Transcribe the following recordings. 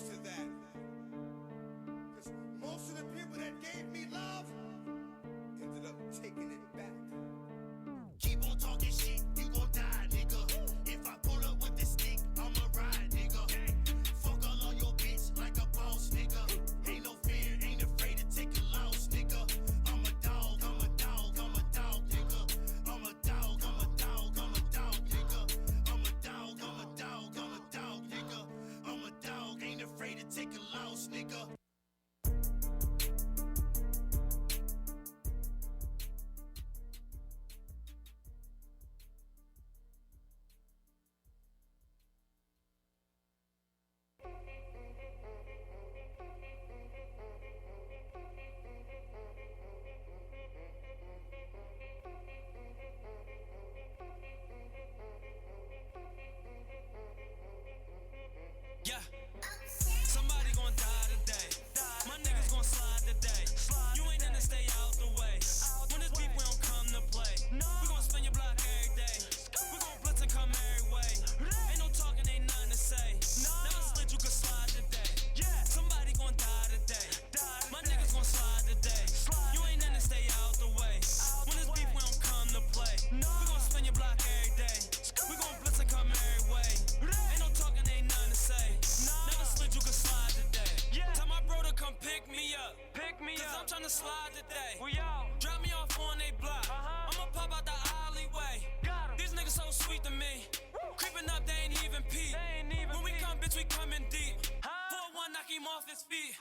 used to that. Because most of the people that gave me love ended up taking it back. Keep on talking shit, you gon' die, nigga. If I pull up with the stick, I'ma ride, nigga. Fuck all on your bitch like a boss, nigga. Ain't no fear, ain't afraid to take a loss, nigga. I'm a dog, I'm a dog, I'm a dog, nigga. I'm a dog, I'm a dog, I'm a dog, nigga. I'm a dog, I'm a dog, I'm a dog, nigga. I'm a dog, ain't afraid to take a loss, nigga. Yeah, somebody gon' die today. My niggas gon' slide today. You ain't in to stay out the way. When this beef, we don't come to play. We gon' spin your block every day. We gon' blitz and come every way. Ain't no talking, ain't nothing to say. Never slid, you could slide today. Somebody gon' die today. My niggas gon' slide today. You ain't in to stay out the way. When this beef, we don't come to play. We gon' spin your block every day. We gon' blitz and come every way. Ain't no talking, ain't nothing to say. Never slid, you could slide today. Tell my bro to come pick me up. Cause I'm tryna slide today. Drop me off on they block. I'ma pop out the alleyway. These niggas so sweet to me. Creeping up, they ain't even peep. When we come, bitch, we coming deep. 4-1, knock him off his feet.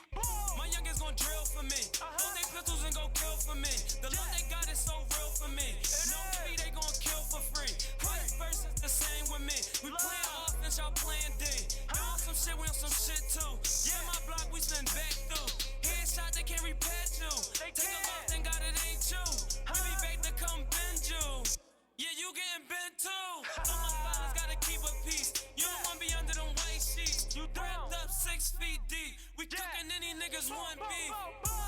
My youngins gon' drill for me. Hold they pistols and go kill for me. The love they got is so real for me. No fee, they gon' kill for free. Vice versa, the same with me. We playin' offense, y'all playin' D. You on some shit, we on some shit too. Yeah, my block, we spin back through. Headshot, they can't repair you. Take a look, thank God it ain't you. We be back to come bend you. Yeah, you getting bent too. All my fathers gotta keep a peace. You don't wanna be under them white sheets. You wrapped up 6 feet deep. We cooking any niggas want beef.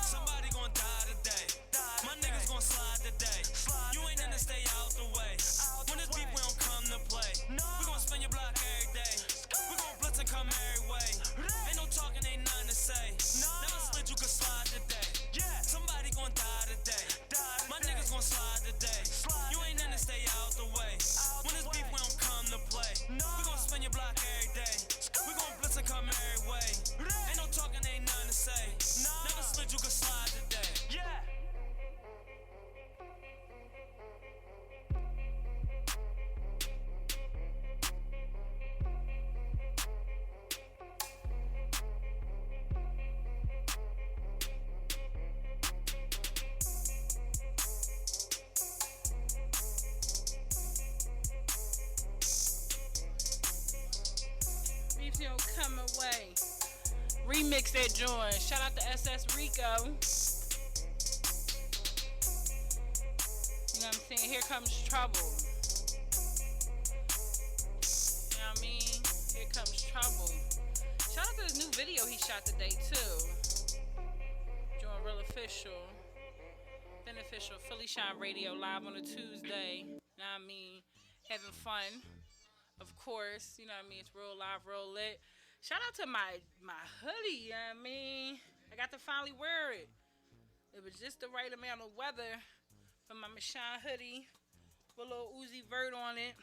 Somebody gon' die today. My niggas gon' slide today. You ain't in to stay out the way. When this beef, we don't come to play. We gon' spin your block every day. We gon' blitz and come every way. Ain't no talking, ain't nothing to say. Never slid, you could slide today. Somebody gon' die today. My niggas gon' slide today. You ain't in to stay out the way. When this beef, we don't come to play. We gon' spin your block every day. We gon' blitz and come every way. Ain't no talking, ain't nothing to say. Never slid, you could slide today. Beef don't come away. Remix that joint. Shout out to SS Rico. You know what I'm saying? Here comes trouble. You know what I mean? Here comes trouble. Shout out to his new video he shot today too. Doing real official. Beneficial. PhillyShine Radio live on a Tuesday. You know what I mean? Having fun. Of course, you know what I mean? It's real live, real lit. Shout out to my hoodie, you know what I mean? I got to finally wear it. It was just the right amount of weather for my Machine hoodie with a little Uzi Vert on it.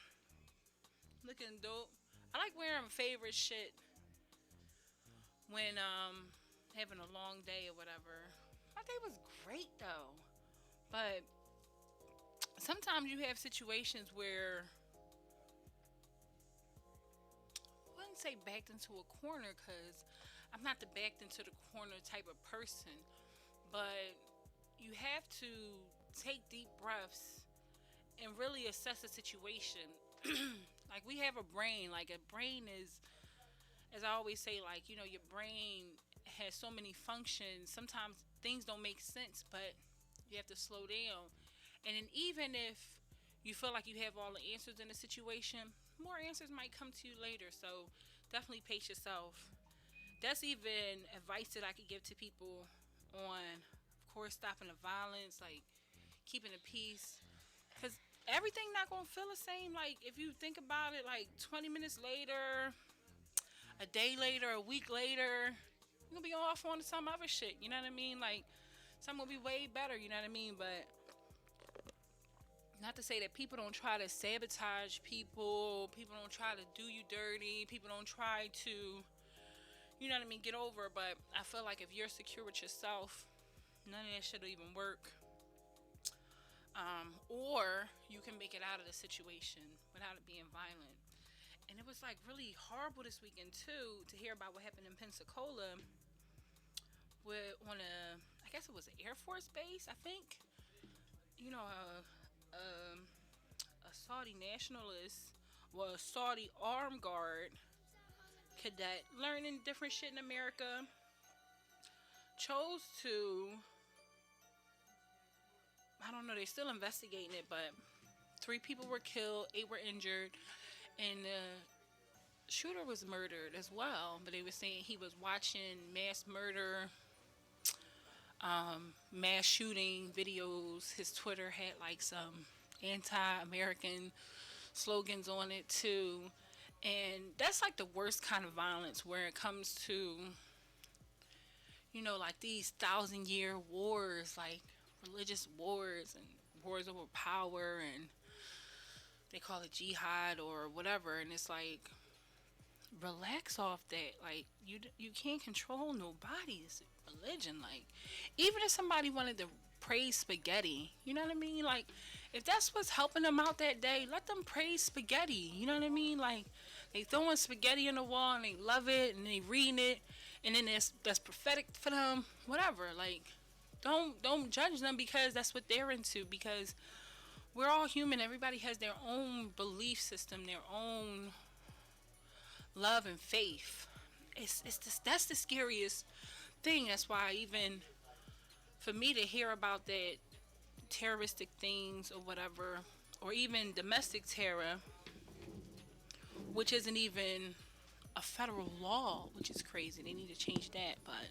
Looking dope. I like wearing favorite shit when having a long day or whatever. My day was great though. But sometimes you have situations where I wouldn't say backed into a corner because I'm not the backed into the corner type of person, but you have to take deep breaths and really assess the situation. Like we have a brain, like a brain is, as I always say, like, you know, your brain has so many functions. Sometimes things don't make sense, but you have to slow down. And then even if you feel like you have all the answers in the situation, more answers might come to you later. So definitely pace yourself. That's even advice that I could give to people on, of course, stopping the violence, like keeping the peace. Because everything not going to feel the same. Like if you think about it, like 20 minutes later, a day later, a week later, you're gonna be off on some other shit. You know what I mean? Like, something will be way better. You know what I mean? But not to say that people don't try to sabotage people. People don't try to do you dirty. People don't try to, you know what I mean, get over. But I feel like if you're secure with yourself, none of that shit will even work. Or you can make it out of the situation without it being violent. And it was like really horrible this weekend too to hear about what happened in Pensacola with on a, I guess it was an Air Force base, I think. You know, a Saudi nationalist, well, a Saudi armed guard cadet learning different shit in America chose to, I don't know, they're still investigating it, but 3 people were killed, 8 were injured, and the shooter was murdered as well. But they were saying he was watching mass murder, mass shooting videos. His Twitter had like some anti-American slogans on it too. And that's like the worst kind of violence where it comes to, you know, like these 1,000-year wars, like religious wars and wars over power, and they call it jihad or whatever. And it's like, relax off that. Like, you can't control nobody's religion. Like, even if somebody wanted to praise spaghetti, you know what I mean? Like, if that's what's helping them out that day, let them praise spaghetti. You know what I mean? Like, they throwing spaghetti in the wall and they love it and they reading it, and then that's prophetic for them. Whatever. Like, don't judge them because that's what they're into. Because we're all human. Everybody has their own belief system, their own love and faith. That's the scariest thing. That's why even for me to hear about that terroristic things or whatever, or even domestic terror, which isn't even a federal law, which is crazy. They need to change that. But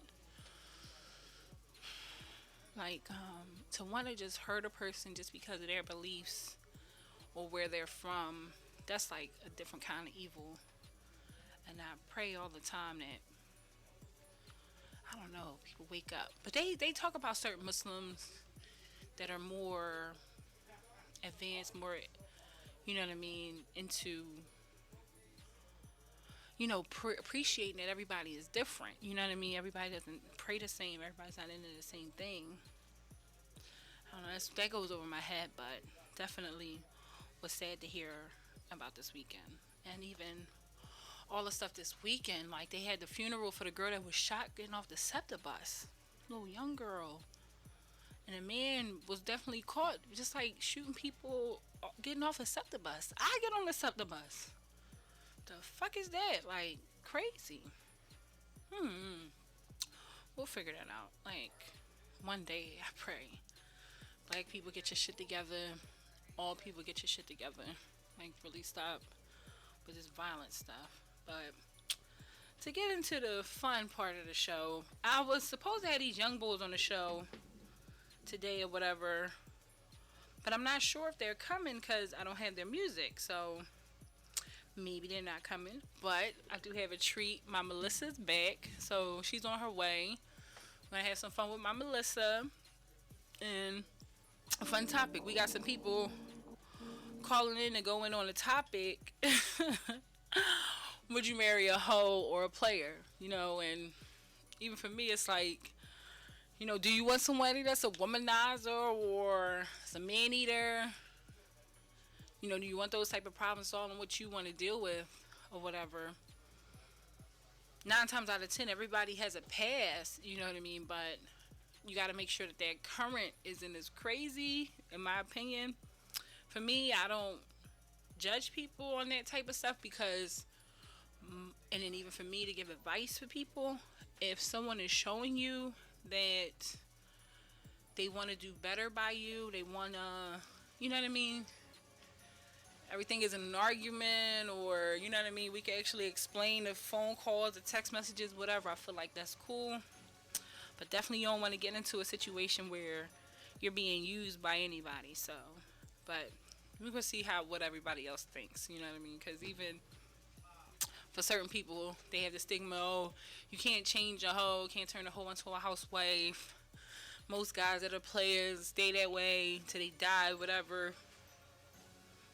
like, to want to just hurt a person just because of their beliefs or where they're from, that's like a different kind of evil. And I pray all the time that, I don't know, people wake up. But they talk about certain Muslims that are more advanced, more, you know what I mean, into, you know, appreciating that everybody is different. You know what I mean? Everybody doesn't pray the same. Everybody's not into the same thing. I don't know. That goes over my head, but definitely was sad to hear about this weekend. And even all the stuff this weekend, like they had the funeral for the girl that was shot getting off the SEPTA bus. Little young girl. And a man was definitely caught just like shooting people getting off a SEPTA bus. I get on the SEPTA bus. The fuck is that? Like, crazy. We'll figure that out. Like, one day, I pray. Black people, get your shit together. All people, get your shit together. Like, really stop with this violent stuff. But to get into the fun part of the show, I was supposed to have these young bulls on the show today or whatever, but I'm not sure if they're coming because I don't have their music. So maybe they're not coming, but I do have a treat. My Melissa's back, so she's on her way. I'm gonna have some fun with my Melissa. And a fun topic, we got some people calling in and going on the topic. Would you marry a hoe or a player? You know, and even for me, it's like, you know, do you want somebody that's a womanizer or a man eater? You know, do you want those type of problem solving, what you want to deal with or whatever? 9 times out of 10, everybody has a past, you know what I mean? But you got to make sure that that current isn't as crazy, in my opinion. For me, I don't judge people on that type of stuff because, and then even for me to give advice for people, if someone is showing you that they want to do better by you, they want to, you know what I mean? Everything isn't an argument, or, you know what I mean? We can actually explain the phone calls, the text messages, whatever. I feel like that's cool. But definitely you don't want to get into a situation where you're being used by anybody. So, but we're going to see what everybody else thinks, you know what I mean? Because even For certain people, they have the stigma, oh, you can't change a hoe, can't turn a hoe into a housewife. Most guys that are players stay that way till they die, whatever.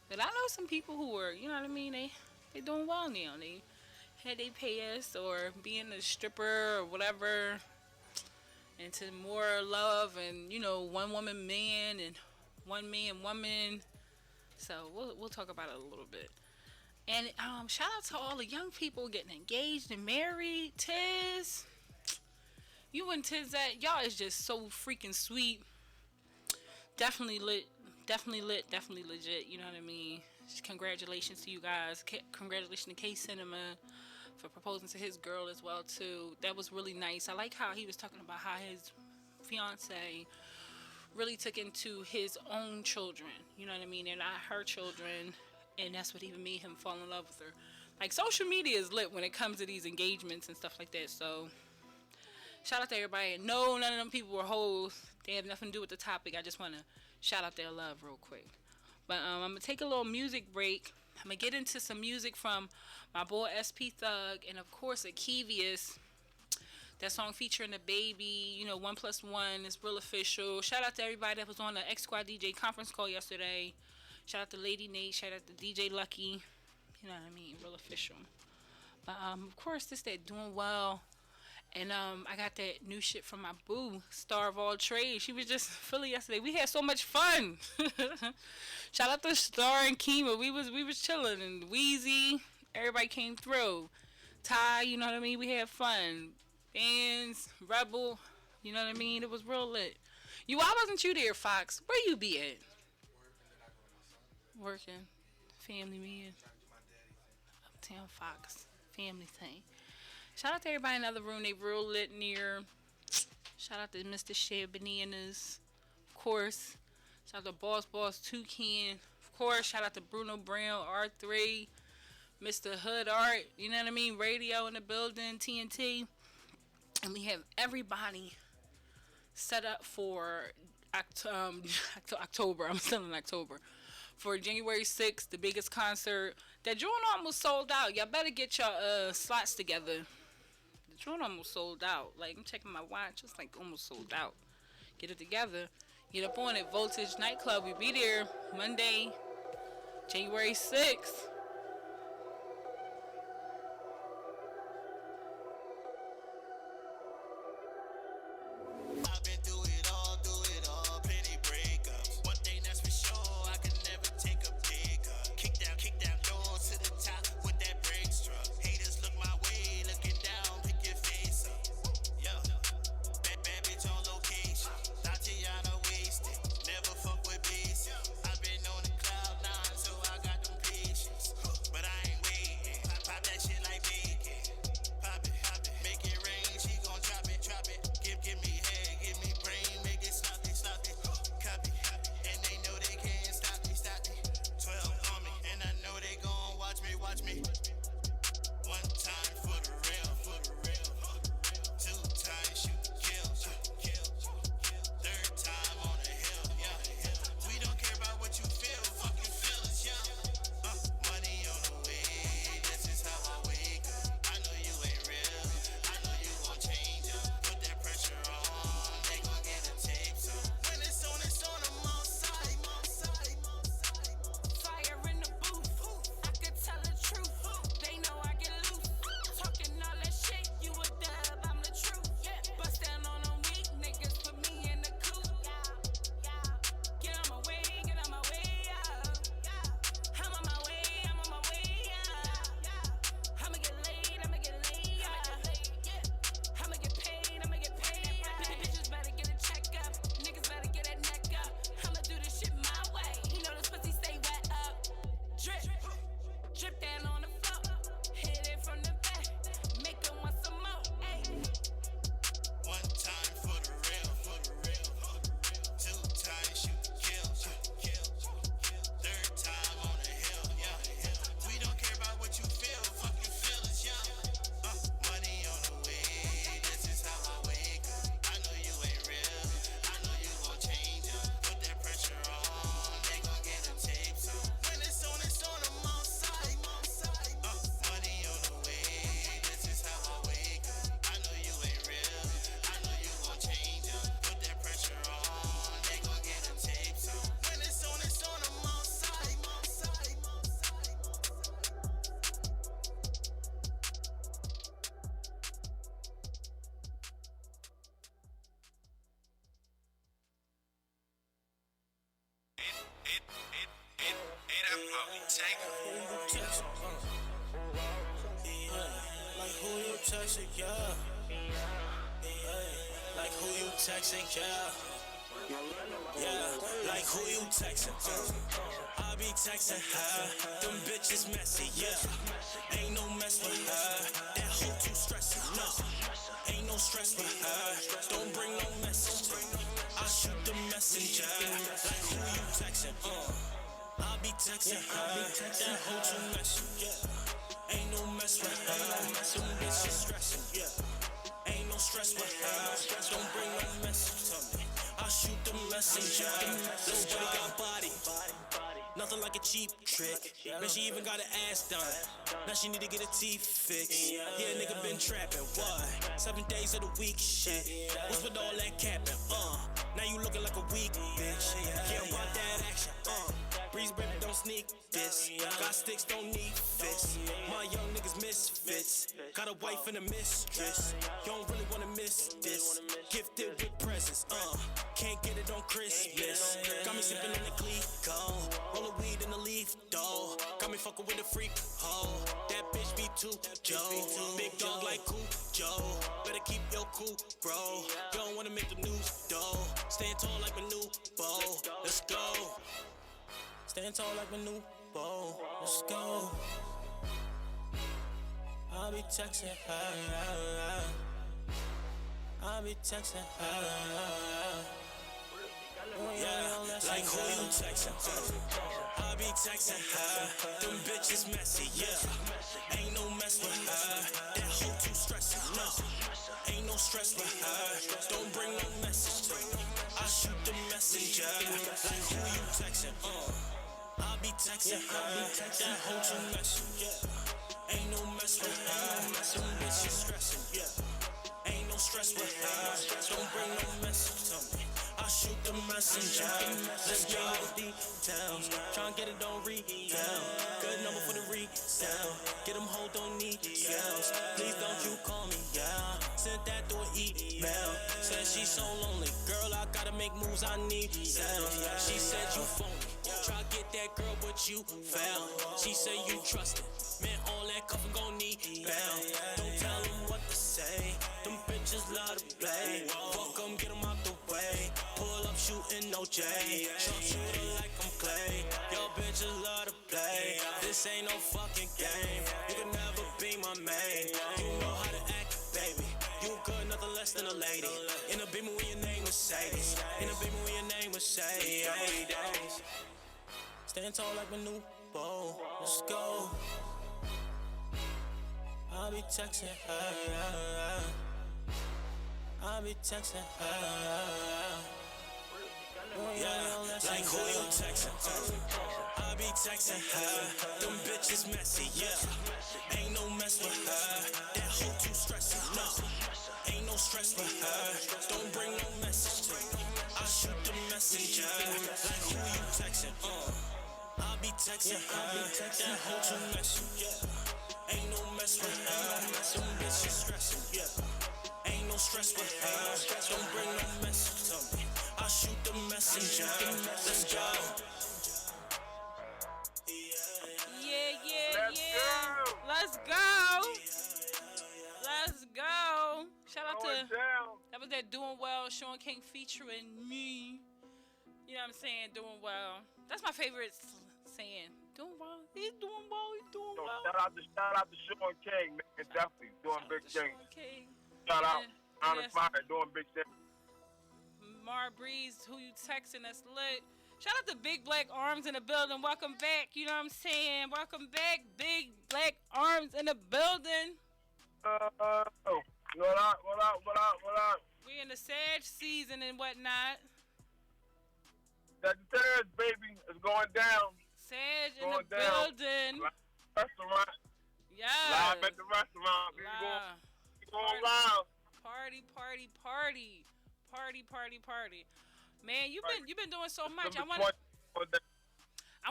But I know some people who are, you know what I mean, they doing well now. They had they past or being a stripper or whatever into more love and, you know, one woman man and one man woman. So we'll talk about it a little bit. And shout out to all the young people getting engaged and married. Tiz, you and Tiz, that y'all is just so freaking sweet. Definitely lit, definitely lit, definitely legit. You know what I mean? Just congratulations to you guys. Congratulations to K Cinema for proposing to his girl as well too. That was really nice. I like how he was talking about how his fiance really took into his own children. You know what I mean? They're not her children. And that's what even made him fall in love with her. Like, social media is lit when it comes to these engagements and stuff like that. So, shout out to everybody. No, none of them people were hoes. They have nothing to do with the topic. I just want to shout out their love real quick. But I'm going to take a little music break. I'm going to get into some music from my boy SP Thug. And, of course, Akivius. That song featuring the baby. You know, 1+1 is real official. Shout out to everybody that was on the X Squad DJ conference call yesterday. Shout out to Lady Nate. Shout out to DJ Lucky. You know what I mean? Real official. But, of course, this that doing well. And I got that new shit from my boo, Star of All Trades. She was just in Philly yesterday. We had so much fun. Shout out to Star and Kima. We was chilling. And Wheezy. Everybody came through. Ty, you know what I mean? We had fun. Bands, Rebel. You know what I mean? It was real lit. Why wasn't you there, Fox? Where you be at? Working, family man, Uptown Fox, family thing. Shout out to everybody in the other room. They real lit near. Shout out to Mr. Shea Bananas, of course. Shout out to Boss Toucan, of course. Shout out to Bruno Brown, R3, Mr. Hood Art. You know what I mean? Radio in the building, TNT, and we have everybody set up for October. I'm still in October. For January 6th, the biggest concert. That joint almost sold out. Y'all better get your slots together. The joint almost sold out. Like, I'm checking my watch. It's like almost sold out. Get it together. Get up on it. Voltage Nightclub. We be there Monday, January 6th. Give me head, give me brain. Like who you texting, yeah. Like who you texting, yeah. Yeah, like who you texting? I be texting her. Them bitches messy, yeah. Ain't no mess with her. That hoe too stressy, no. Ain't no stress with her. Don't bring no message. I shoot the messenger. Like who you texting? I be texting her. That hoe too messy, yeah. Ain't no mess with her. Them bitches stressing, yeah. Ain't no stress with her. Don't bring no message to me. I shoot the messenger. This boy got body. Nothing like a cheap trick. Man, she even got her ass done. Now she need to get her teeth fixed. Yeah, nigga been trapping. What? 7 days of the week, shit. What's with all that capping? Now you looking like a weak bitch. Yeah, I'm about that action. Breeze, baby, don't sneak this. Got sticks, don't need fists. My young niggas misfits. Got a wife and a mistress. You don't really wanna miss this. Gifted with presents, can't get it on Christmas. Got me sipping on the Clico. Roll a weed in the leaf, though. Got me fucking with a freak, hoe. That bitch be too Joe. Big dog like Joe. Better keep your cool, bro. You don't wanna make the news, though. Stand tall like my new bow. Let's go. Stand tall like my new bow. Let's go. I'll be texting her. I'll be texting her. Yeah, like who you texting? I'll be texting her. Them bitches messy, yeah. Ain't no mess with her. That hoe too stressy, no. Ain't no stress with her. Don't bring no message. I shoot the messenger. Like who you texting? I'll be texting her. That hoe too messy, yeah. Ain't no mess with her. Them bitches stressing, yeah. Ain't no stress with her. Don't bring no message to me. I shoot the messenger. Let's go details. Tryna get it on retail. Good number for the resale. Get them hold, don't need sales. Please don't you call me, yeah. Sent that through an email. Said she's so lonely. Girl, I gotta make moves, I need sales. She said you phony. Try get that girl, but you fail. She said you trust it. Man, all that cuffin' gon' need bail. Don't tell them what to say. Them bitches love to play. Fuck 'em, get 'em out the way. Pull up shooting no J. Sharp shooter like I'm Clay. Y'all bitches love to play. This ain't no fucking game. You can never be my main. You know how to act, baby. You good, nothing less than a lady. In a beamer when your name was Sadie. In a beamer when your name was Sadie. Stand tall like my new bow. Let's go. I'll be texting her. I'll be texting her. Yeah, like who you texting? I'll be texting her. Them bitches messy, yeah. Ain't no mess with her. That hoe too stressy, no. Ain't no stress with her. Don't bring no message. I shoot the messenger. Like who you texting? I'll be texting her. That hoe too messy, yeah. Ain't no mess with her. Them bitches stressing, yeah. Ain't no stress with her. Don't bring no message to me. I shoot the messenger. Let's go. Yeah. Let's go. Let's go. Shout out to that was that Doing Well, Sean King featuring me. You know what I'm saying? Doing well. That's my favorite saying. Doing well. He's doing well. He's doing well. Shout out to Sean King, man. Definitely doing big things. Shout out HonestPhire, doing big things. Mar Breeze, who you texting? That's lit. Shout out to Big Black Arms in the building. Welcome back. You know what I'm saying? Welcome back, Big Black Arms in the building. What up? We in the Sag season and whatnot. Sagittarius, baby, is going down. Sag in the building. Restaurant. Yeah. Live at the restaurant. We going live. Party. Man, you've been doing so much. I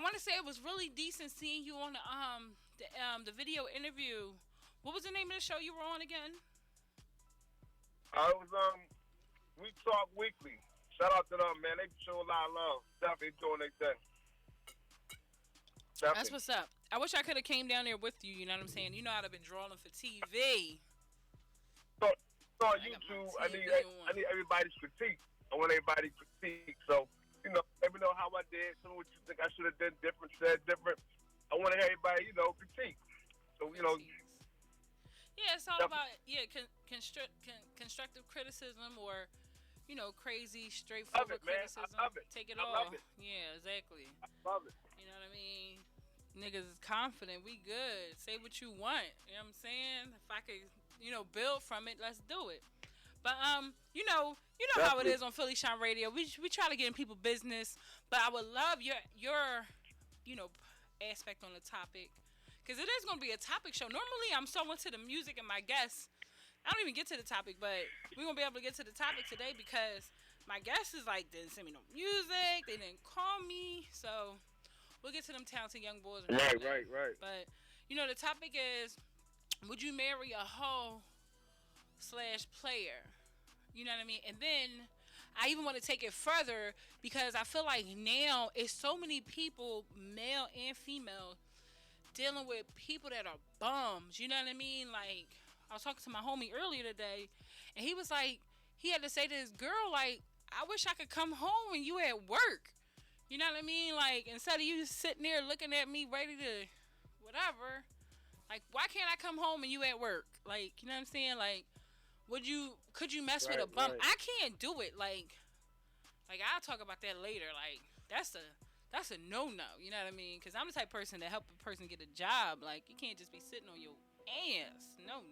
want to say it was really decent seeing you on the video interview. What was the name of the show you were on again? It was We Talk Weekly. Shout out to them, man. They show a lot of love. Definitely doing their thing. That's what's up. I wish I could have came down there with you. You know what I'm saying? You know I'd have been drawing for TV. So on YouTube, I need everybody's critique. I want everybody's critique. So, let me know how I did. Some of what you think I should have done different, said different. I want to hear everybody, critique. So, Yeah, it's all about constructive criticism or, crazy, straightforward criticism. I love it. Take it I all. love it. Yeah, exactly. I love it. You know what I mean? Niggas is confident. We good. Say what you want. You know what I'm saying? If I could, build from it, let's do it. But you know how it is on PhillyShine Radio. We try to get in people's business, but I would love your aspect on the topic, because it is going to be a topic show. Normally, I'm so into the music and my guests, I don't even get to the topic, but we're going to be able to get to the topic today because my guest is like, didn't send me no music, they didn't call me, so we'll get to them talented young boys. Right. But, the topic is, would you marry a hoe / player? You know what I mean? And then I even want to take it further because I feel like now it's so many people, male and female, dealing with people that are bums. You know what I mean? Like, I was talking to my homie earlier today, and he was like, he had to say to his girl, like, I wish I could come home when you at work. You know what I mean? Like, instead of you sitting there looking at me ready to whatever, like, why can't I come home and you at work? Like, you know what I'm saying? Like, could you mess with a bum? Right. I can't do it. Like I'll talk about that later. Like, that's a no-no. You know what I mean? Because I'm the type of person that help a person get a job. Like, you can't just be sitting on your ass. No.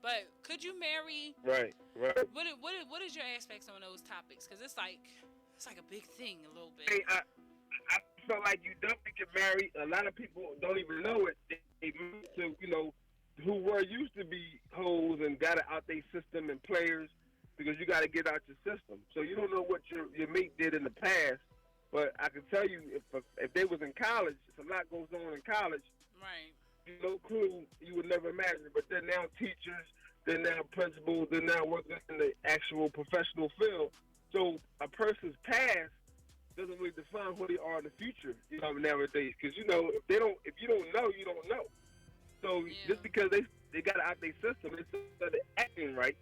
But could you marry? Right. What is your aspects on those topics? Because it's like a big thing a little bit. Hey, I feel like you definitely get married. A lot of people don't even know it. They move to, who were used to be hoes and got it out their system and players, because you got to get out your system. So you don't know what your mate did in the past, but I can tell you if they was in college, a lot goes on in college. Right. No clue, you would never imagine. But they're now teachers, they're now principals, they're now working in the actual professional field. So a person's past doesn't really define who they are in the future, nowadays. Because if you don't know, you don't know. So just because they got it out their system, they started acting right,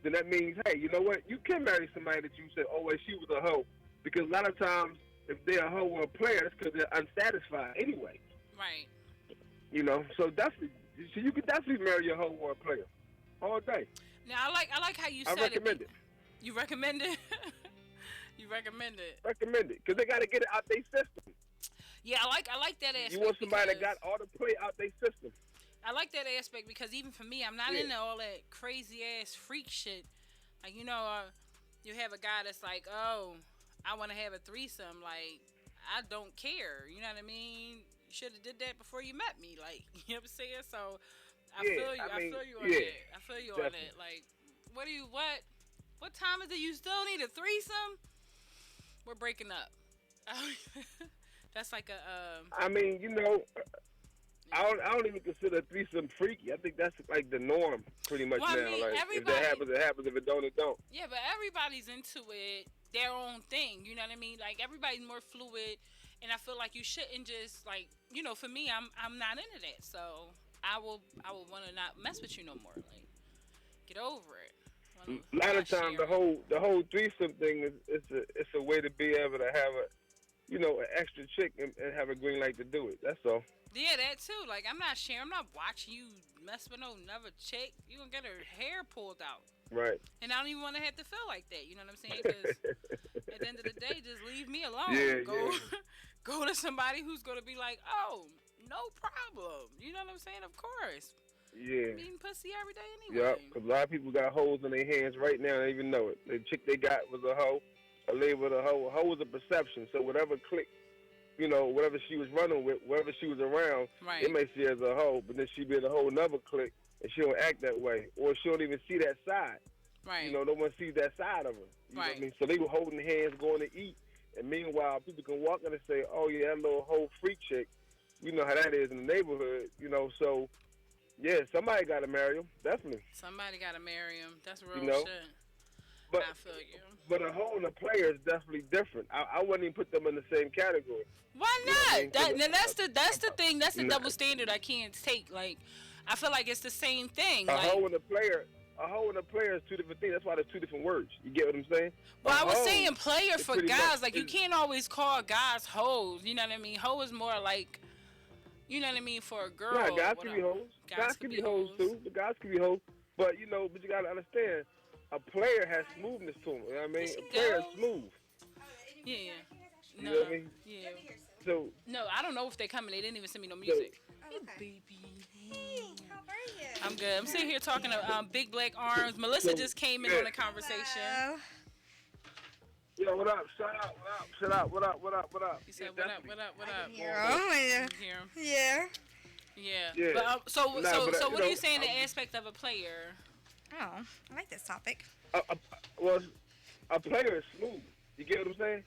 then that means, hey, you know what? You can marry somebody that you said, oh, well, she was a hoe. Because a lot of times, if they're a hoe or a player, it's because they're unsatisfied anyway. Right. So definitely, you can definitely marry a hoe or a player all day. Now, I like how you said it. I recommend it. You recommend it? You recommend it? Recommend it, because they got to get it out their system. Yeah, I like that aspect. You want somebody that got all the play out their system. I like that aspect because even for me, I'm not into all that crazy ass freak shit. Like, you have a guy that's like, oh, I want to have a threesome. Like, I don't care. You know what I mean? You should have did that before you met me. Like, you know what I'm saying? So I feel you. I feel you on that. I feel you on that. Like, what time is it? You still need a threesome? We're breaking up. That's like a. I don't even consider threesome freaky. I think that's like the norm pretty much now. Like, if that happens, it happens. If it don't, it don't. Yeah, but everybody's into it, their own thing. You know what I mean? Like, everybody's more fluid, and I feel like you shouldn't just like, for me, I'm not into that. So I will want to not mess with you no more. Like, get over it. A lot of times, the whole threesome thing it's a way to be able to have an extra chick and have a green light to do it. That's all. Yeah, that too. Like, I'm not watching you mess with no another chick. You gonna get her hair pulled out. Right. And I don't even want to have to feel like that. You know what I'm saying? Because at the end of the day, just leave me alone. Go to somebody who's gonna be like, oh, no problem. You know what I'm saying? Of course. Yeah. I'm eating pussy every day anyway. Yep. Because a lot of people got holes in their hands right now. They don't even know it. The chick they got was a hoe. A lady was a hoe. A hoe was a perception. So whatever click, whatever she was running with, wherever she was around, they may see her as a hoe, but then she be in a whole another clique, and she don't act that way, or she don't even see that side. Right. No one sees that side of her. You know what I mean? So they were holding hands, going to eat, and meanwhile, people can walk in and say, "Oh yeah, that little hoe freak chick." You know how that is in the neighborhood. So yeah, somebody got to marry him, definitely. Somebody got to marry him. That's real shit. But I feel you. but a hoe and a player is definitely different. I wouldn't even put them in the same category. Why You know what I not? mean? 'Cause That's the thing. That's the Nah. double standard I can't take. Like, I feel like it's the same thing. A Like, hoe and a player. A hoe and a player is two different things. That's why there's two different words. You get what I'm saying? well, A I was hoe saying player is for pretty guys. much- Like, you is- can't always call guys hoes. You know what I mean? Hoe is more like, you know what I mean, for a girl. Nah, guys or can be whatever. hoes. Guys can be hoes too. The guys can be hoes. But you know, but you gotta understand, a player has smoothness to him. You know what I mean? There A she player is goes. smooth. Yeah. You No. know what I mean? Yeah. So No, I don't know if they're coming. They didn't even send me no music. Oh, okay. Baby. Hey, how are you? I'm good. I'm sitting here talking to Big Black Arms. Melissa just came in on the conversation. Hello. yo, what up? Shout out, what up? Shout out, what up? What up? What up? He said, Yeah, "What up? definitely. What up? What up?" Hear 'em, You yeah. hear him? Yeah. Yeah. Yeah. But Nah, so but, what you are you know, saying? The aspect of a player. Oh, I like this topic. Well, a player is smooth. You get what I'm saying?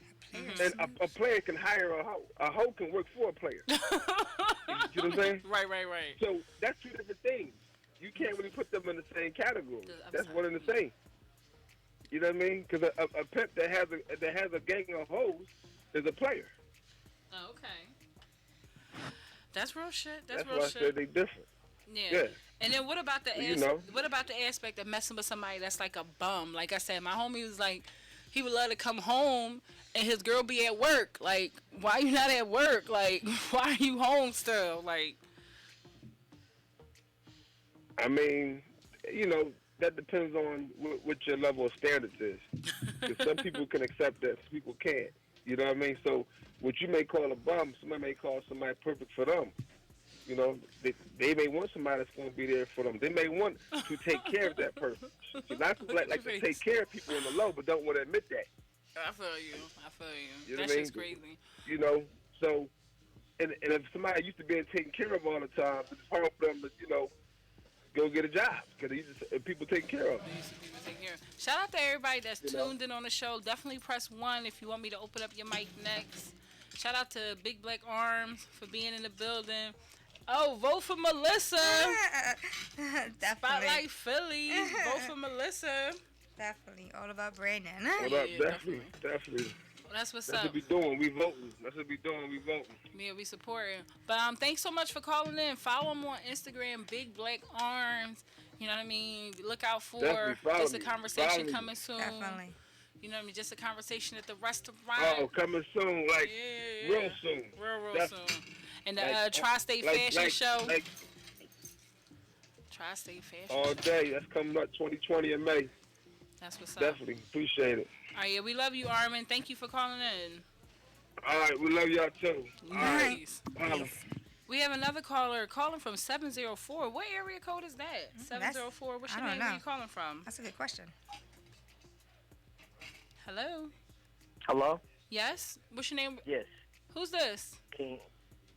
And a player can hire a hoe. A hoe can work for a player. You know what I'm saying? Right. So that's two different things. You can't really put them in the same category. I'm That's sorry. one and the same. You know what I mean? Because a pimp that has a gang of hoes is a player. Oh, okay. That's real shit. That's That's real why I shit. said they different. Yeah. Yeah. And then what about the You know. what about the aspect of messing with somebody that's like a bum? Like I said, my homie was like, he would love to come home and his girl be at work. Like, why you not at work? Like, why are you home still? Like, I mean, you know, that depends on what your level of standards is. 'Cause some people can accept that, some people can't. You know what I mean? So what you may call a bum, somebody may call somebody perfect for them. You know, they may want somebody that's going to be there for them. They may want to take care of that person. See, a lot of people like to take care of people on the low, but don't want to admit that. I feel you. You know That what I shit's mean? crazy. You know, so, and if somebody used to being taken care of all the time, it's hard for them to, you know, go get a job because people take care of them. Shout out to everybody that's You know? tuned in on the show. Definitely press 1 if you want me to open up your mic next. Shout out to Big Black Arms for being in the building. Oh, vote for Melissa. Definitely. Spotlight Philly. Vote for Melissa. Definitely. All about Brandon. Hold Yeah, up, definitely. Well, that's what's That's up. what we doing. We voting. That's what we doing. We voting. Yeah, we support him. But thanks so much for calling in. Follow him on Instagram, Big Black Arms. You know what I mean? Look out for Definitely follow just a me. conversation Follow me. coming soon. Definitely. You know what I mean? Just a conversation at the restaurant. Oh, coming soon, like Yeah. real soon. Real Definitely. soon. And the Like, Tri-State like- Fashion like- Show. like Tri-State Fashion. all day. That's coming up 2020 in May. That's what's up. Definitely appreciate it. All right, yeah, we love you, Armin. Thank you for calling in. All right, we love y'all too. All right, Nice. holla. We have another caller calling from 704. What area code is that? 704. What's your I don't name? Where know. you calling from? That's a good question. Hello? Hello? Yes? What's your name? Yes. Who's this? King.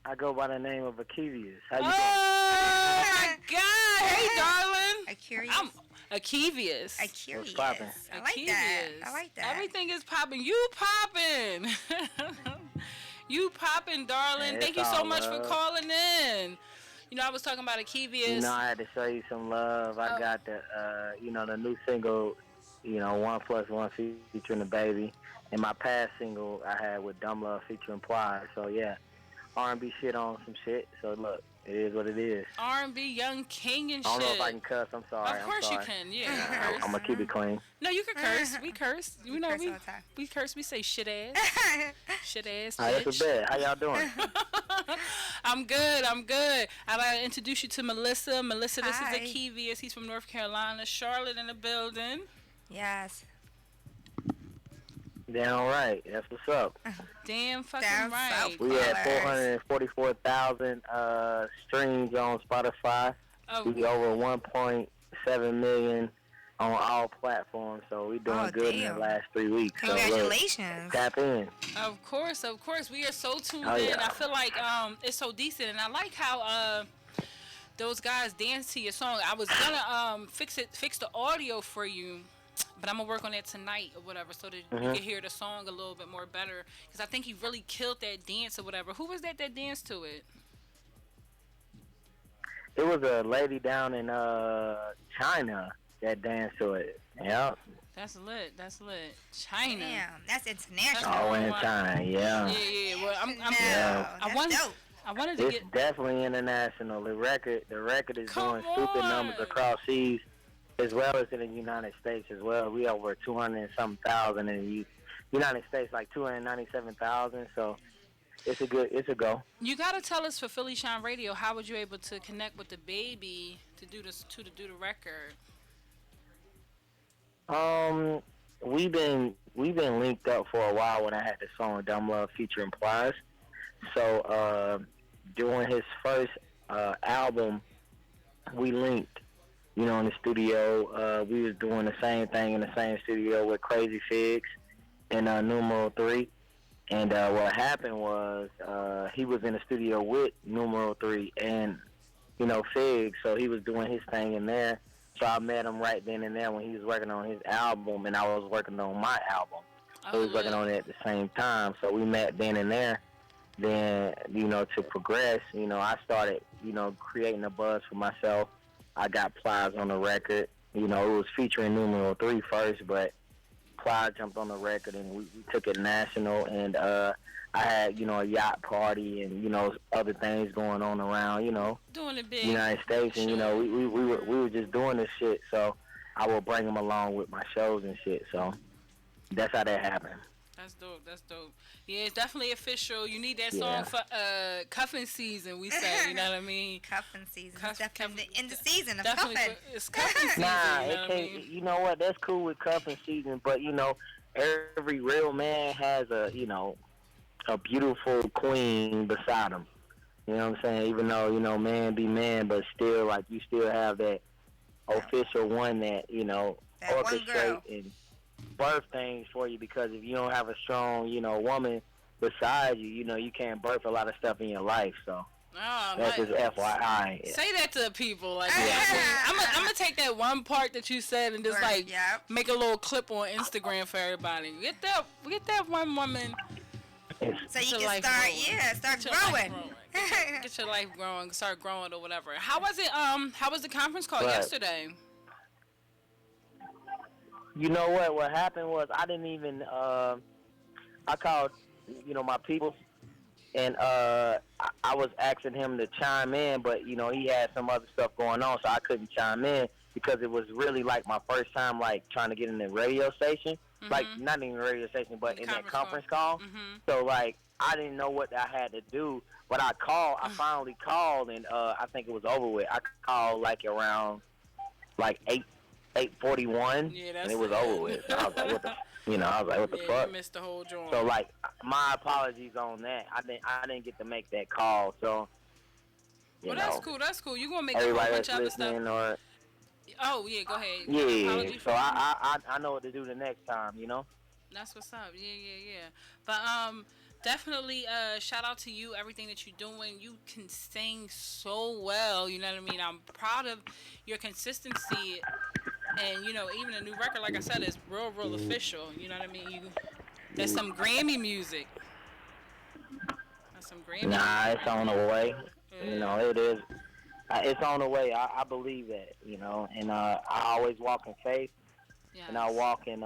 I go by the name of Akivius. How you Oh, my God. Hey, darling. A curious. I'm Akivius. A curious. poppin'? I like that. Akivius. I like that. Everything is popping. You popping. You popping, darling. Yeah, Thank you it's so all much for love. calling in. You know, I was talking about Akivius. You know, I had to show you some love. I Oh. got the, the new single, 1+1 featuring the baby. And my past single I had with Dumb Love featuring Plies. So, yeah, R&B shit on some shit. So, look, it is what it is. R&B, Young King and I don't shit. know if I can cuss. I'm sorry. Of course I'm you sorry. can. Yeah. I'm going to keep it clean. No, you can curse. We curse. You know, curse we all the time. we curse. We say shit ass. Shit ass. All right, that's Bitch. a bet. How y'all doing? I'm good. I'd like to introduce you to Melissa. Melissa, this Hi. is Akivius. He's from North Carolina. Charlotte in the building. Yes. Damn right. That's what's up. Damn fucking Damn right. South We had Callers. 444,000 streams on Spotify. Oh, We over 1.7 million on all platforms, so we doing Oh, good in damn. the last 3 weeks. So look, Congratulations. tap in. of course. We are so tuned Oh, in. yeah. I feel like it's so decent, and I like how those guys dance to your song. I was gonna fix the audio for you, but I'm gonna work on that tonight or whatever, so that you can hear the song a little bit more better. Because I think he really killed that dance or whatever. Who was that danced to it? It was a lady down in China that danced to it. Yeah. That's lit. That's lit. China. Damn, that's international. All in time, yeah. Yeah. Well, No, I that's dope. wanted to It's get. definitely international. The record is Come doing stupid numbers on. across seas, as well as in the United States as well. We over 200 and something thousand in the United States, like 297,000. So it's a go. You gotta tell us for Philly Shine Radio, how was you able to connect with the baby to do this to do the record? Um, we've been linked up for a while when I had the song "Dumb Love" featuring Plies. So during his first album, we linked. You know, in the studio, we was doing the same thing in the same studio with Crazy Figs and Numero 3. And what happened was he was in the studio with Numero 3 and, Figs, so he was doing his thing in there. So I met him right then and there when he was working on his album, and I was working on my album. So we was working on it at the same time. So we met then and there. Then, to progress, I started, creating a buzz for myself. I got Plies on the record. It was featuring Numero 3 first, but Plies jumped on the record and we took it national. And I had, a yacht party and, other things going on around, Doing it big. United States. And, Sure. we were just doing this shit. So I would bring them along with my shows and shit. So that's how that happened. That's dope. That's dope. Yeah, it's definitely official. You need that Yeah. song for cuffing season. We say, you know what I mean? Cuffing season. Cuff- It's definitely cuff- in the season of Definitely, cuffing. it's cuffing season. Nah, you know it what I can't. mean? You know what? That's cool with cuffing season, but every real man has a beautiful queen beside him. You know what I'm saying? Even though man be man, but still like you still have that official one that That one orchestrate girl. and birth things for you. Because if you don't have a strong woman beside you, you can't birth a lot of stuff in your life. So Oh, that's nice. just FYI. Say that to people. Like, Yeah. I'm gonna take that one part that you said and just Word, like yep. make a little clip on Instagram for everybody. Get that one woman. So you Get your can life start, rolling. start Get your life growing. growing. Get your life growing. Start growing or whatever. How was it? How was the conference call Right. yesterday? You know what? What happened was I didn't even. I called, my people, and I was asking him to chime in, but he had some other stuff going on, so I couldn't chime in because it was really like my first time like trying to get in the radio station, like not in the radio station, but in that conference call. So like I didn't know what I had to do, but I finally called, and I think it was over with. I called like around like 8:41, Yeah, that's and it was over with. So I was like, what the. What the Yeah, fuck? you missed the whole joint. So like, my apologies on that. I didn't get to make that call. So, Well, that's cool. That's cool. You gonna make a whole everybody bunch that's of other stuff. listening, or Oh yeah, go ahead. yeah. Apology So for- I know what to do the next time. That's what's up. Yeah. But definitely shout out to you. Everything that you're doing, you can sing so well. You know what I mean? I'm proud of your consistency. And even a new record, like I said, is real official. You know what I mean? That's some Grammy music. That's some Grammy. Nah, music. it's on the way. Yeah. It is. It's on the way. I believe that. And I always walk in faith, Yes. and I walk in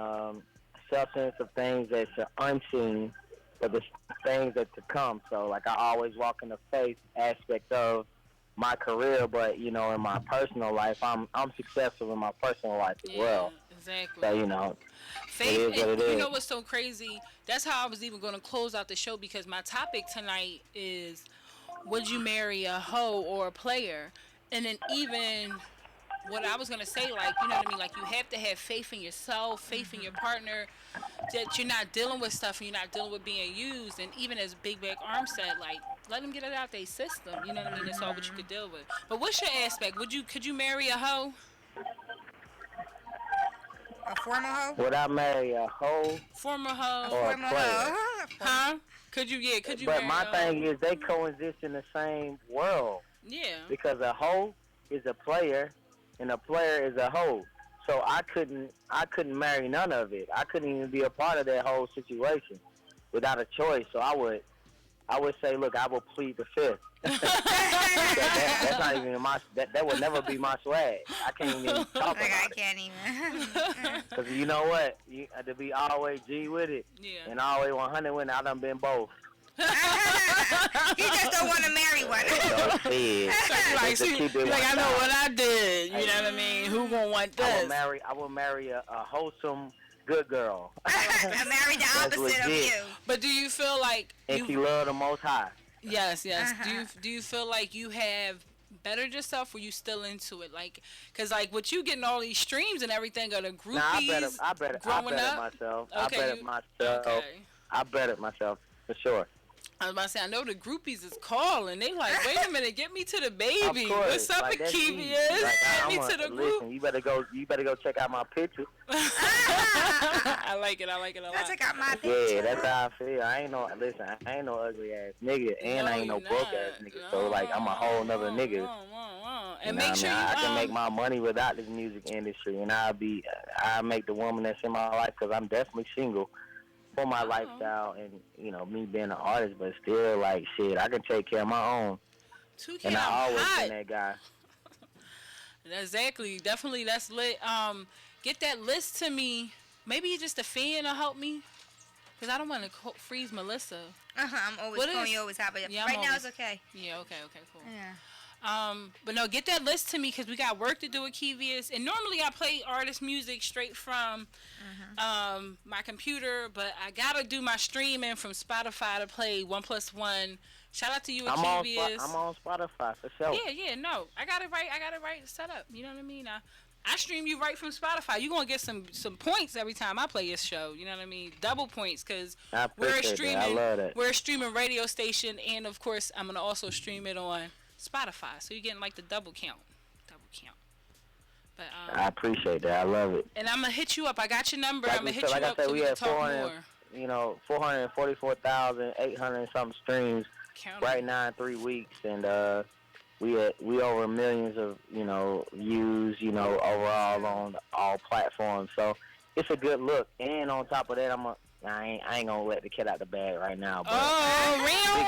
substance of things that's unseen, but the things that to come. So like I always walk in the faith aspect of my career, but in my personal life, I'm successful in my personal life as well. Exactly. So Faith, it is what and it you is. know what's so crazy? That's how I was even going to close out the show, because my topic tonight is, would you marry a hoe or a player? And then even what I was going to say, like, you know what I mean? Like, you have to have faith in yourself, faith in your partner, that you're not dealing with stuff and you're not dealing with being used. And even as Big Back Arm said, like, let them get it out their system. You know what I mean? That's all what you could deal with. But what's your aspect? Could you marry a hoe? A former hoe? Would I marry a hoe Former hoe? or a Former player? hoe. Huh? Could you But marry my a hoe? thing is they coexist in the same world, Yeah. because a hoe is a player and a player is a hoe. So I couldn't marry none of it. I couldn't even be a part of that whole situation without a choice. So I would I would say, look, I will plead the fifth. That's not even that would never be my swag. I can't even talk about Like, I it. can't even. Because you know what? To be always G with it and always 100 with it, I done been both. He just don't want to marry one. So, shit. I know what I did. You know what I mean? Who gonna want this? I will marry a wholesome, good girl. I married the opposite of you. But do you feel like and she love the Most High. Yes. Do you feel like you have bettered yourself, or you still into it? Like, cause like with you getting all these streams and everything, are the groupies I bettered myself. Okay, I bettered myself. Okay. I bettered myself for sure. I was about to say, I know the groupies is calling. They like, wait a minute, get me to the baby. Of course. What's up, like, Akivius? Like, Get me to the group. Listen, you better go check out my picture. I like it a lot. Check out my picture. Yeah, that's how I feel. I ain't no ugly ass nigga, and I ain't no broke ass nigga. So like, I'm a whole nother nigga. And make sure I can make my money without this music industry, and I make the woman that's in my life, because I'm definitely single for my lifestyle and, you know, me being an artist, but still, like, shit, I can take care of my own. And I always been that guy. Exactly. Definitely, that's lit. Get that list to me. Maybe you're just a fan to help me, because I don't want to freeze Melissa. I'm always calling you always happy. Yeah, right now it's okay. Yeah, okay, cool. Yeah. But no, get that list to me, because we got work to do with Kevious. And normally I play artist music straight from my computer, but I gotta do my streaming from Spotify to play 1+1. Shout out to you, Kevious. I'm on Spotify for sure. Yeah, no, I got it right set up. You know what I mean? I stream you right from Spotify. You're gonna get some points every time I play your show. You know what I mean? Double points, because we're a streaming radio station, and of course I'm gonna also stream it on Spotify, so you're getting like the double count. But I appreciate that. I love it. And I'm gonna hit you up. I got your number. Like I'm gonna hit you up so we can talk more. 444,800 something streams right now in 3 weeks, and we over millions of views overall on all platforms. So it's a good look. And on top of that, I ain't gonna let the cat out the bag right now. But real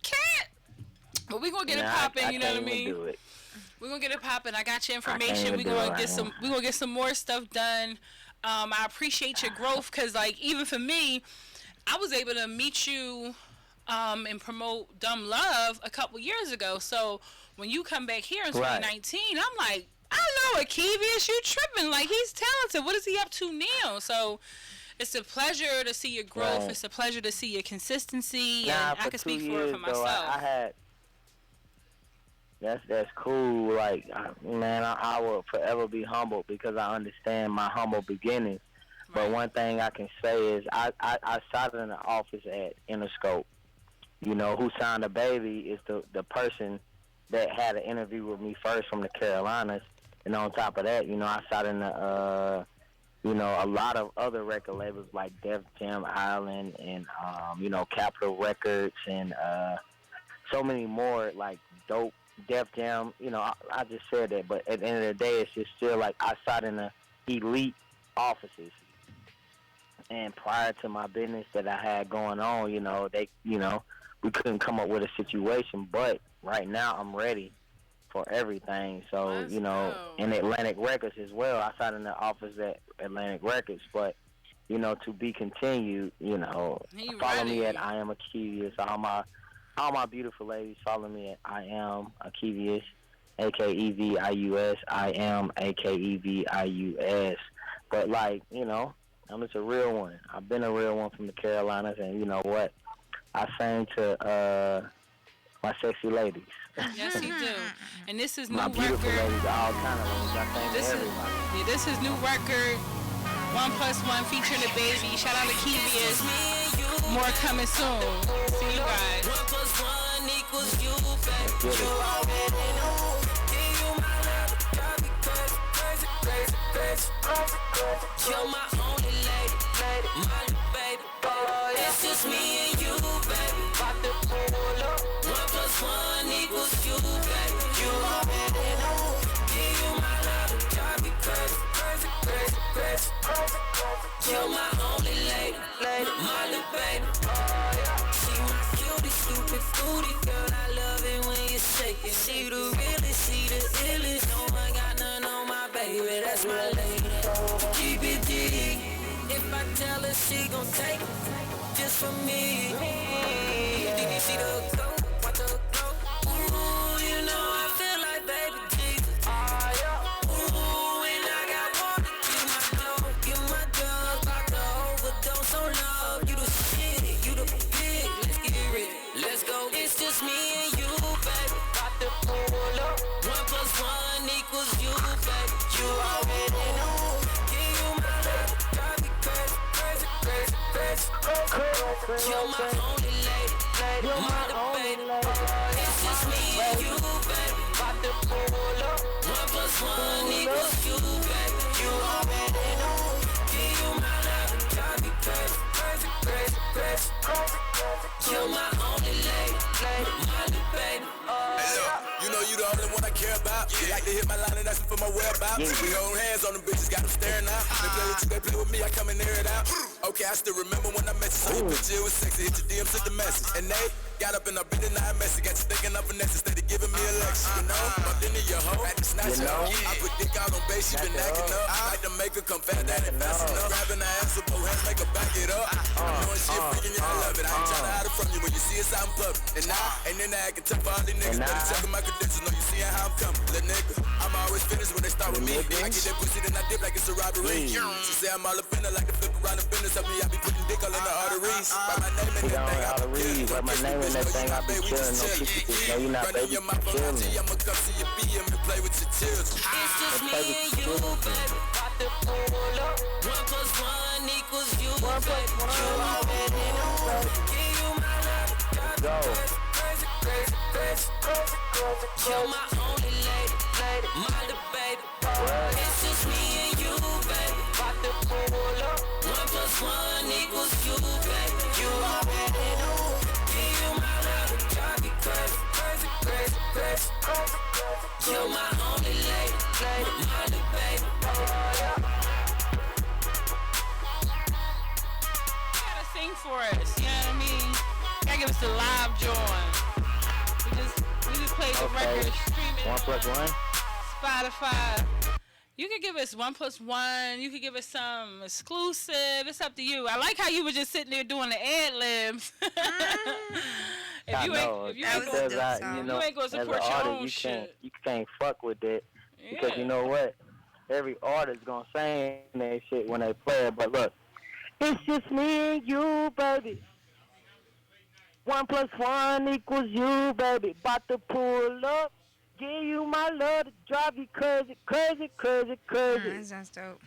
cat. But we gonna get it popping. You know what I mean? We're gonna get it popping. I got your information. We're gonna get some more stuff done. I appreciate your growth, because like, even for me, I was able to meet you and promote Dumb Love a couple years ago. So when you come back here in 2019, I'm like, I know Akivius, you tripping. Like, he's talented. What is he up to now? So it's a pleasure to see your growth. Right. It's a pleasure to see your consistency. And I can speak for myself. That's cool. Like, man, I will forever be humbled, because I understand my humble beginnings. Right. But one thing I can say is I sat in the office at Interscope. Who Signed a Baby is the person that had an interview with me first from the Carolinas. And on top of that, I sat in a lot of other record labels like Def Jam Island and, Capitol Records and so many more, like Dope, Def Jam. I just said that, but at the end of the day, it's just still like I sat in the elite offices. And prior to my business that I had going on, we couldn't come up with a situation. But right now, I'm ready for everything. So, in Atlantic Records as well. I sat in the office at Atlantic Records, but, to be continued, follow me at I Am Akivius. All my beautiful ladies, follow me at I Am Akivius, Akevius. I Am Akevius. But, like, I'm just a real one. I've been a real one from the Carolinas, and you know what? I sang to my sexy ladies. Yes, you do. And this is new my record. Beautiful ladies, all kind of ladies. I sang to everybody. This is new record. 1+1 featuring the baby. Shout out to Kevious. More coming soon. See you guys. 1+1 equals you, baby. You already know. Give you my love, drive me crazy. You're my only lady, my baby. It's just me and you, baby. 1+1 equals you, baby. You already know. Give you my love, drive me crazy. You're my only lady, my baby. lady. Keep it deep. If I tell her she gon' take just for me. Did you see the glow? Watch the glow. Ooh, you know I feel like baby Jesus. Ooh, and I got more to give my glow. Give my drugs, about to overdose on love. You the shit, you the big. Let's get rich. Let's go. It's just me and you, baby. About to pull up. 1 plus 1 equals you, baby. You already know. Give you my love. Drive me crazy, crazy, crazy, crazy. You're my only lady. You're my only lady. It's just me and you, baby. About to pull up. 1 plus 1 equals you, baby. You already know. Give you my love. Drive me crazy, crazy, crazy, crazy. You're my only lady. My little baby. Hey, look, you know you the only one I care about. You like to hit my line and ask me for my whereabouts. We hold hands on them bitches, got them staring out. They play with you, they play with me, I come and air it out. Okay, I still remember when I met you. Saw your picture, it was sexy. Hit your DM, sent the message. And they got up and up in the night message. Got you thinking up and next instead of giving me a lecture. You know, bumped into your hoe, had to snatch her. I put dick out on base, she been acting up. I like to make her come fast, that ain't fast enough. Grabbing her ass with both hands, make her back it up. I'm knowing shit freaking, yeah, I love it. I ain't tryna hide it from you when you see us out in public. And then I can tell for all these niggas. Better checking my credentials, know you seeing how I'm coming. Little nigga, I'm always finished when they start with me. I get that pussy, then I dip like it's a robbery. She say I'm all up in her like the flip around the business. Help me, I be putting dick all in the arteries. Write my name in that thing, I be killing. Write my name in that thing, I be killing. No kisses, no you not baby, you killing. I'ma come see your BM and play with your children. It's just me and you, baby. About to pull up. 1 plus 1 equals you, baby. You already know. Give you my love. Go. Crazy, crazy, crazy. You're my only lady. My little baby. It's just me and you, baby. About to pull up. 1 plus 1 equals you, baby. You already know. Give you my love. Drive me crazy, crazy, crazy, crazy. You're my only lady. My little baby. You gotta sing for us, you know what I mean? You gotta give us the live joint. We just played the record streaming 1 plus 1. Spotify. You could give us 1 plus 1. You could give us some exclusive. It's up to you. I like how you were just sitting there doing the ad libs. If you ain't gonna support your own shit, you can't fuck with it because you know what? Every artist gonna sing that shit when they play it. But look, it's just me and you, baby. 1 plus 1 equals you, baby. About to pull up. Give you my love to drive you crazy, crazy, crazy, crazy. That sounds dope.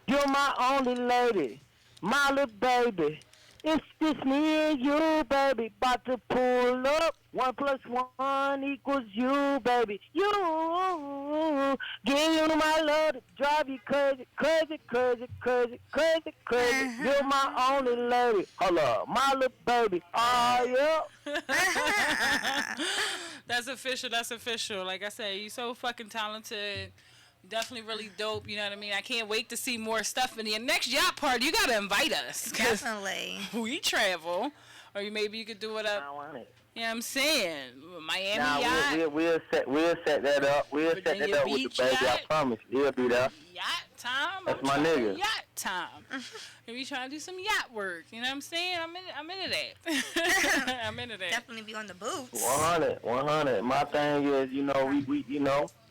You're my only lady, my little baby. It's just me and you, baby. About to pull up. 1 plus 1 equals you, baby. You give you my love to drive you crazy, crazy, crazy, crazy, crazy, crazy. You're my only lady. Hold up, my little baby. Oh yeah. That's official. That's official. Like I said, you're so fucking talented. Definitely really dope. You know what I mean? I can't wait to see more stuff in your next yacht party. You gotta invite us. Definitely. We travel, or maybe you could do it up. I want it. You know what I'm saying? Miami Nah, yacht. we'll set that up. We'll set that Virginia up with the Beach baby. I yacht. promise. He'll be there. Yacht time. That's I'm my trying to nigga. Yacht time. And we trying to do some yacht work. You know what I'm saying? I'm into that. I'm into that. Definitely be on the boots. 100. My thing is,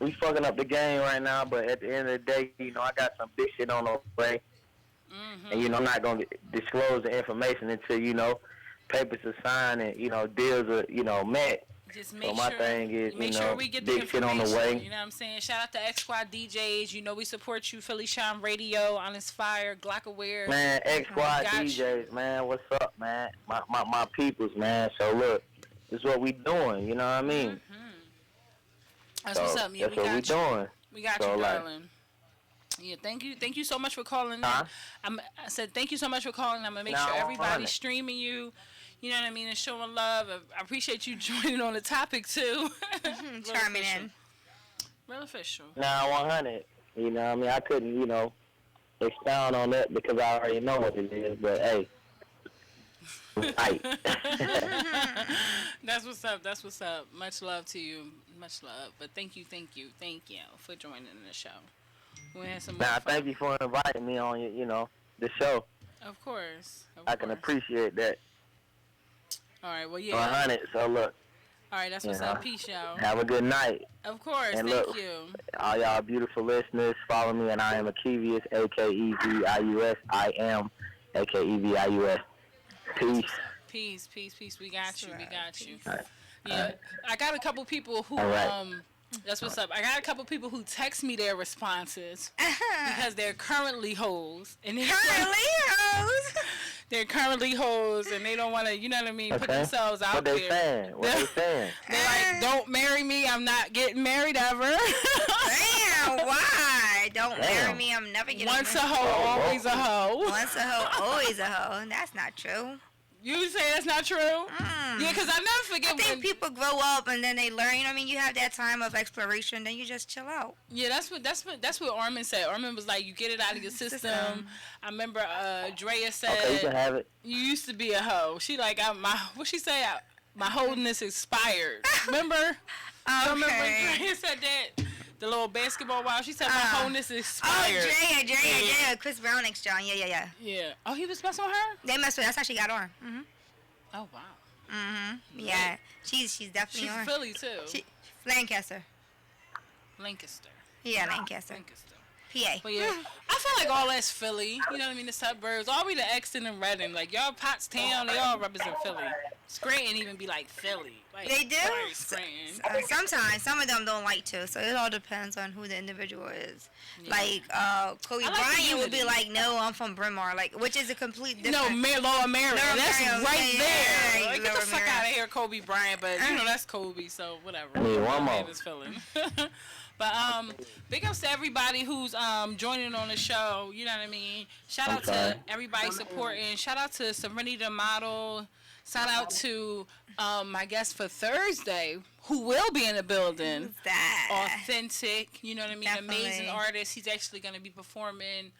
we fucking up the game right now, but at the end of the day, I got some big shit on the way. Mm-hmm. And, I'm not going to disclose the information until, papers are signed and, deals are, met. Just make so my sure, thing is, make sure we get the big shit on the information, way. You know what I'm saying? Shout out to X Squad DJs. We support you. PhillyShine Radio, HonestPhire, Glockaware. Man, X Squad Got DJs, man, what's up, man? My peoples, man. So look, this is what we doing. You know what I mean? Mm-hmm. That's what's up. Yeah, that's what we doing. We got so, you, darling. Yeah, thank you so much for calling in. I said thank you so much for calling. I'm gonna make sure everybody's streaming you. You know what I mean, and showing love. I appreciate you joining on the topic too. Chiming in. Real official. Now 100. You know what I mean? I couldn't, expound on that because I already know what it is. But hey, right. That's what's up. That's what's up. Much love to you. Much love. But thank you for joining the show. We'll have some Now, more fun. thank you for inviting me on the show. Of course. I can appreciate that. All right, well, yeah. 100. So look. All right, that's what's up. Peace, y'all. Have a good night. Of course, and thank look, you. All y'all beautiful listeners, follow me, and I am Akevius, A-K-E-V-I-U-S. I am A-K-E-V-I-U-S. Peace. Peace. We got you. All right. Yeah, I got a couple people who that's what's up. I got a couple people who text me their responses because they're currently hoes. And they're currently hoes, and they don't want to, you know what I mean, put themselves out there. What they saying? They're like, don't marry me. I'm not getting married ever. Damn, why? Don't marry me. I'm never getting married. Once a hoe, always a hoe. Once a hoe, always a hoe. That's not true. You say that's not true? Yeah, because I never forget I think people grow up and then they learn. You know what I mean? You have that time of exploration, then you just chill out. Yeah, that's what Armin said. Armin was like, you get it out of your system. I remember Drea said, okay, you can have it. You used to be a hoe. She like, what she say? My holiness expired. Remember? I remember Drea said that. The little basketball wild. She said my holiness expired. Oh, Drea. Chris Brown ex John. Yeah. Yeah. Oh, he was messing with her? They messed with her. That's how she got on. Mm-hmm. Oh, wow. Mm-hmm. Yeah. She's definitely on. She's Philly, too. Lancaster. Lancaster. Yeah, Lancaster. PA. But yeah, I feel like all that's Philly. You know what I mean? The suburbs. All we the Exton and Reading. Like, y'all Pottstown, they all represent Philly. Scranton even be like Philly. Like, they do? Scranton. Sometimes. Some of them don't like to. So it all depends on who the individual is. Yeah. Like, Kobe Bryant would be like, no, I'm from Bryn Mawr. Like, which is a complete different. No, Lower Marion. That's right there. Like, get the fuck out of here, Kobe Bryant. But, you know, that's Kobe, so whatever. Yeah, one more. But big ups to everybody who's joining on the show. You know what I mean? Shout out to everybody supporting. Shout out to Serenity the Model. Shout out to my guest for Thursday, who will be in the building. Who's that? Authentic. You know what I mean? Definitely. Amazing artist. He's actually going to be performing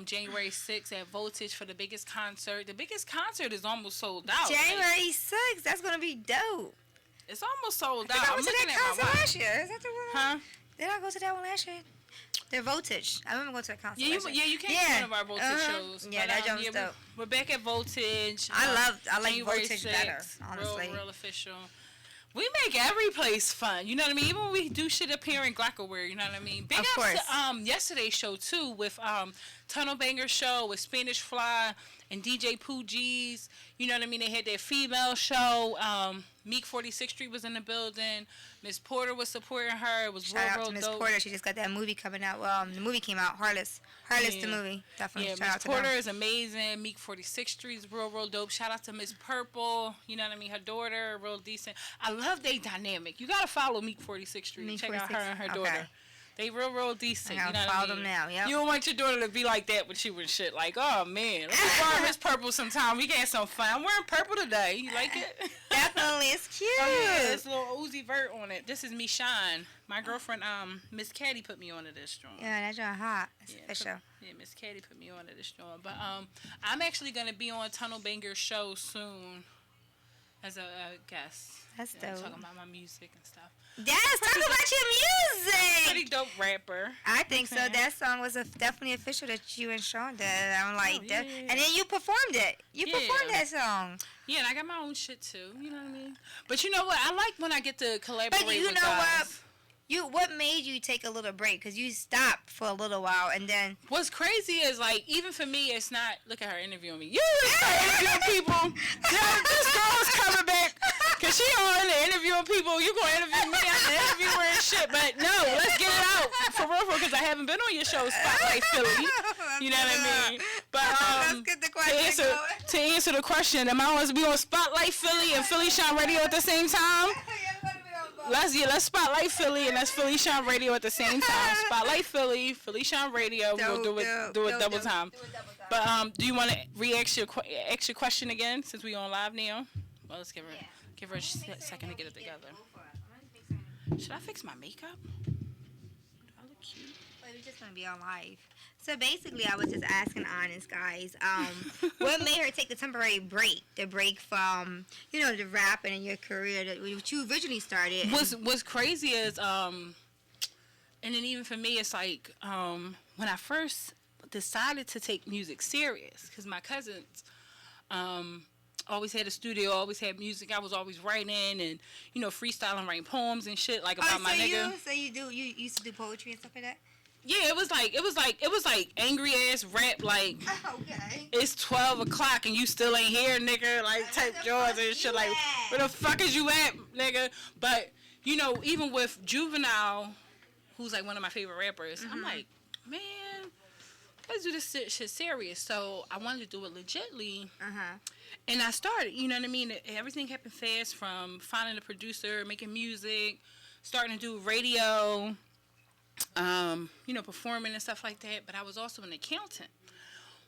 January 6th at Voltage for the biggest concert. The biggest concert is almost sold out. January 6th? That's going to be dope. It's almost sold out. I went to that concert last year. Is that the one? Huh? Did I go to that one last year? The Voltage. I remember going to a concert. You came to one of our Voltage shows. Yeah, that jump was dope. We're back at Voltage. I like January Voltage 6th, better, honestly. Real official. We make every place fun. You know what I mean? Even when we do shit up here in Glockerware, you know what I mean? Big ups to yesterday's show, too, with Tunnel Banger Show with Spanish Fly and DJ Poojies. You know what I mean? They had their female show. Meek 46th Street was in the building. Miss Porter was supporting her. It was Shout out to Miss Porter. She just got that movie coming out. Well, the movie came out. Heartless the movie. Definitely. Yeah, Miss Porter is amazing. Meek 46th Street is real dope. Shout out to Miss Purple. You know what I mean? Her daughter, real decent. I love they dynamic. You got to follow Meek 46th Street. Check out her and her daughter. They real decent. I gotta follow them now. Yep. You don't want your daughter to be like that with you and shit. Like, oh man, let's borrow Miss Purple sometime. We get some fun. I'm wearing purple today. You like it? Definitely, it's cute. Oh yeah, there's a little Uzi Vert on it. This is me shine. My girlfriend, Miss Caddy, put me onto this joint. Yeah, that's your hot. It's official. Miss Caddy put me onto this joint. But I'm actually gonna be on Tunnel Banger show soon as a guest. That's dope. Talking about my music and stuff. Yes, talk about your music. Pretty dope rapper. I think so. That song was definitely official that you and Sean did. I'm like, and then you performed it. You performed that song. Yeah, and I got my own shit too. You know what I mean? But you know what? I like when I get to collaborate with guys. But you know what? What made you take a little break? Because you stopped for a little while and then... What's crazy is, like, even for me, it's not... Look at her interviewing me. You start interviewing people. This girl's coming back. Because she on there interviewing people. You going to interview me. I'm the interviewer and shit. But no, let's get it out. For real, because I haven't been on your show, Spotlight Philly. You know what I mean? But let's get the question to answer the question, am I going to be on Spotlight Philly and PhillyShine Radio at the same time? Let's Spotlight Philly and let's PhillyShine Radio at the same time. Spotlight Philly, PhillyShine Radio. We'll do it double time. But do you want to ask your question again since we on live now? Well, let's give her a second to get it together. Should I fix my makeup? Do I look cute? Well, we're just gonna be on live. So basically, I was just asking honest guys, what made her take the temporary break? The break from, the rapping in your career that you originally started. What's crazy is And then even for me, it's like when I first decided to take music serious, because my cousins always had a studio, always had music. I was always writing and, you know, freestyling, writing poems and shit like about my nigga. You used to do poetry and stuff like that? Yeah, it was like angry ass rap, like it's 12 o'clock and you still ain't here, nigga, like type jaws and shit, like where the fuck is you at, nigga? But you know, even with Juvenile, who's like one of my favorite rappers, I'm like, man, let's do this shit serious. So I wanted to do it legitly, and I started. You know what I mean? Everything happened fast, from finding a producer, making music, starting to do radio. You know, performing and stuff like that, but I was also an accountant.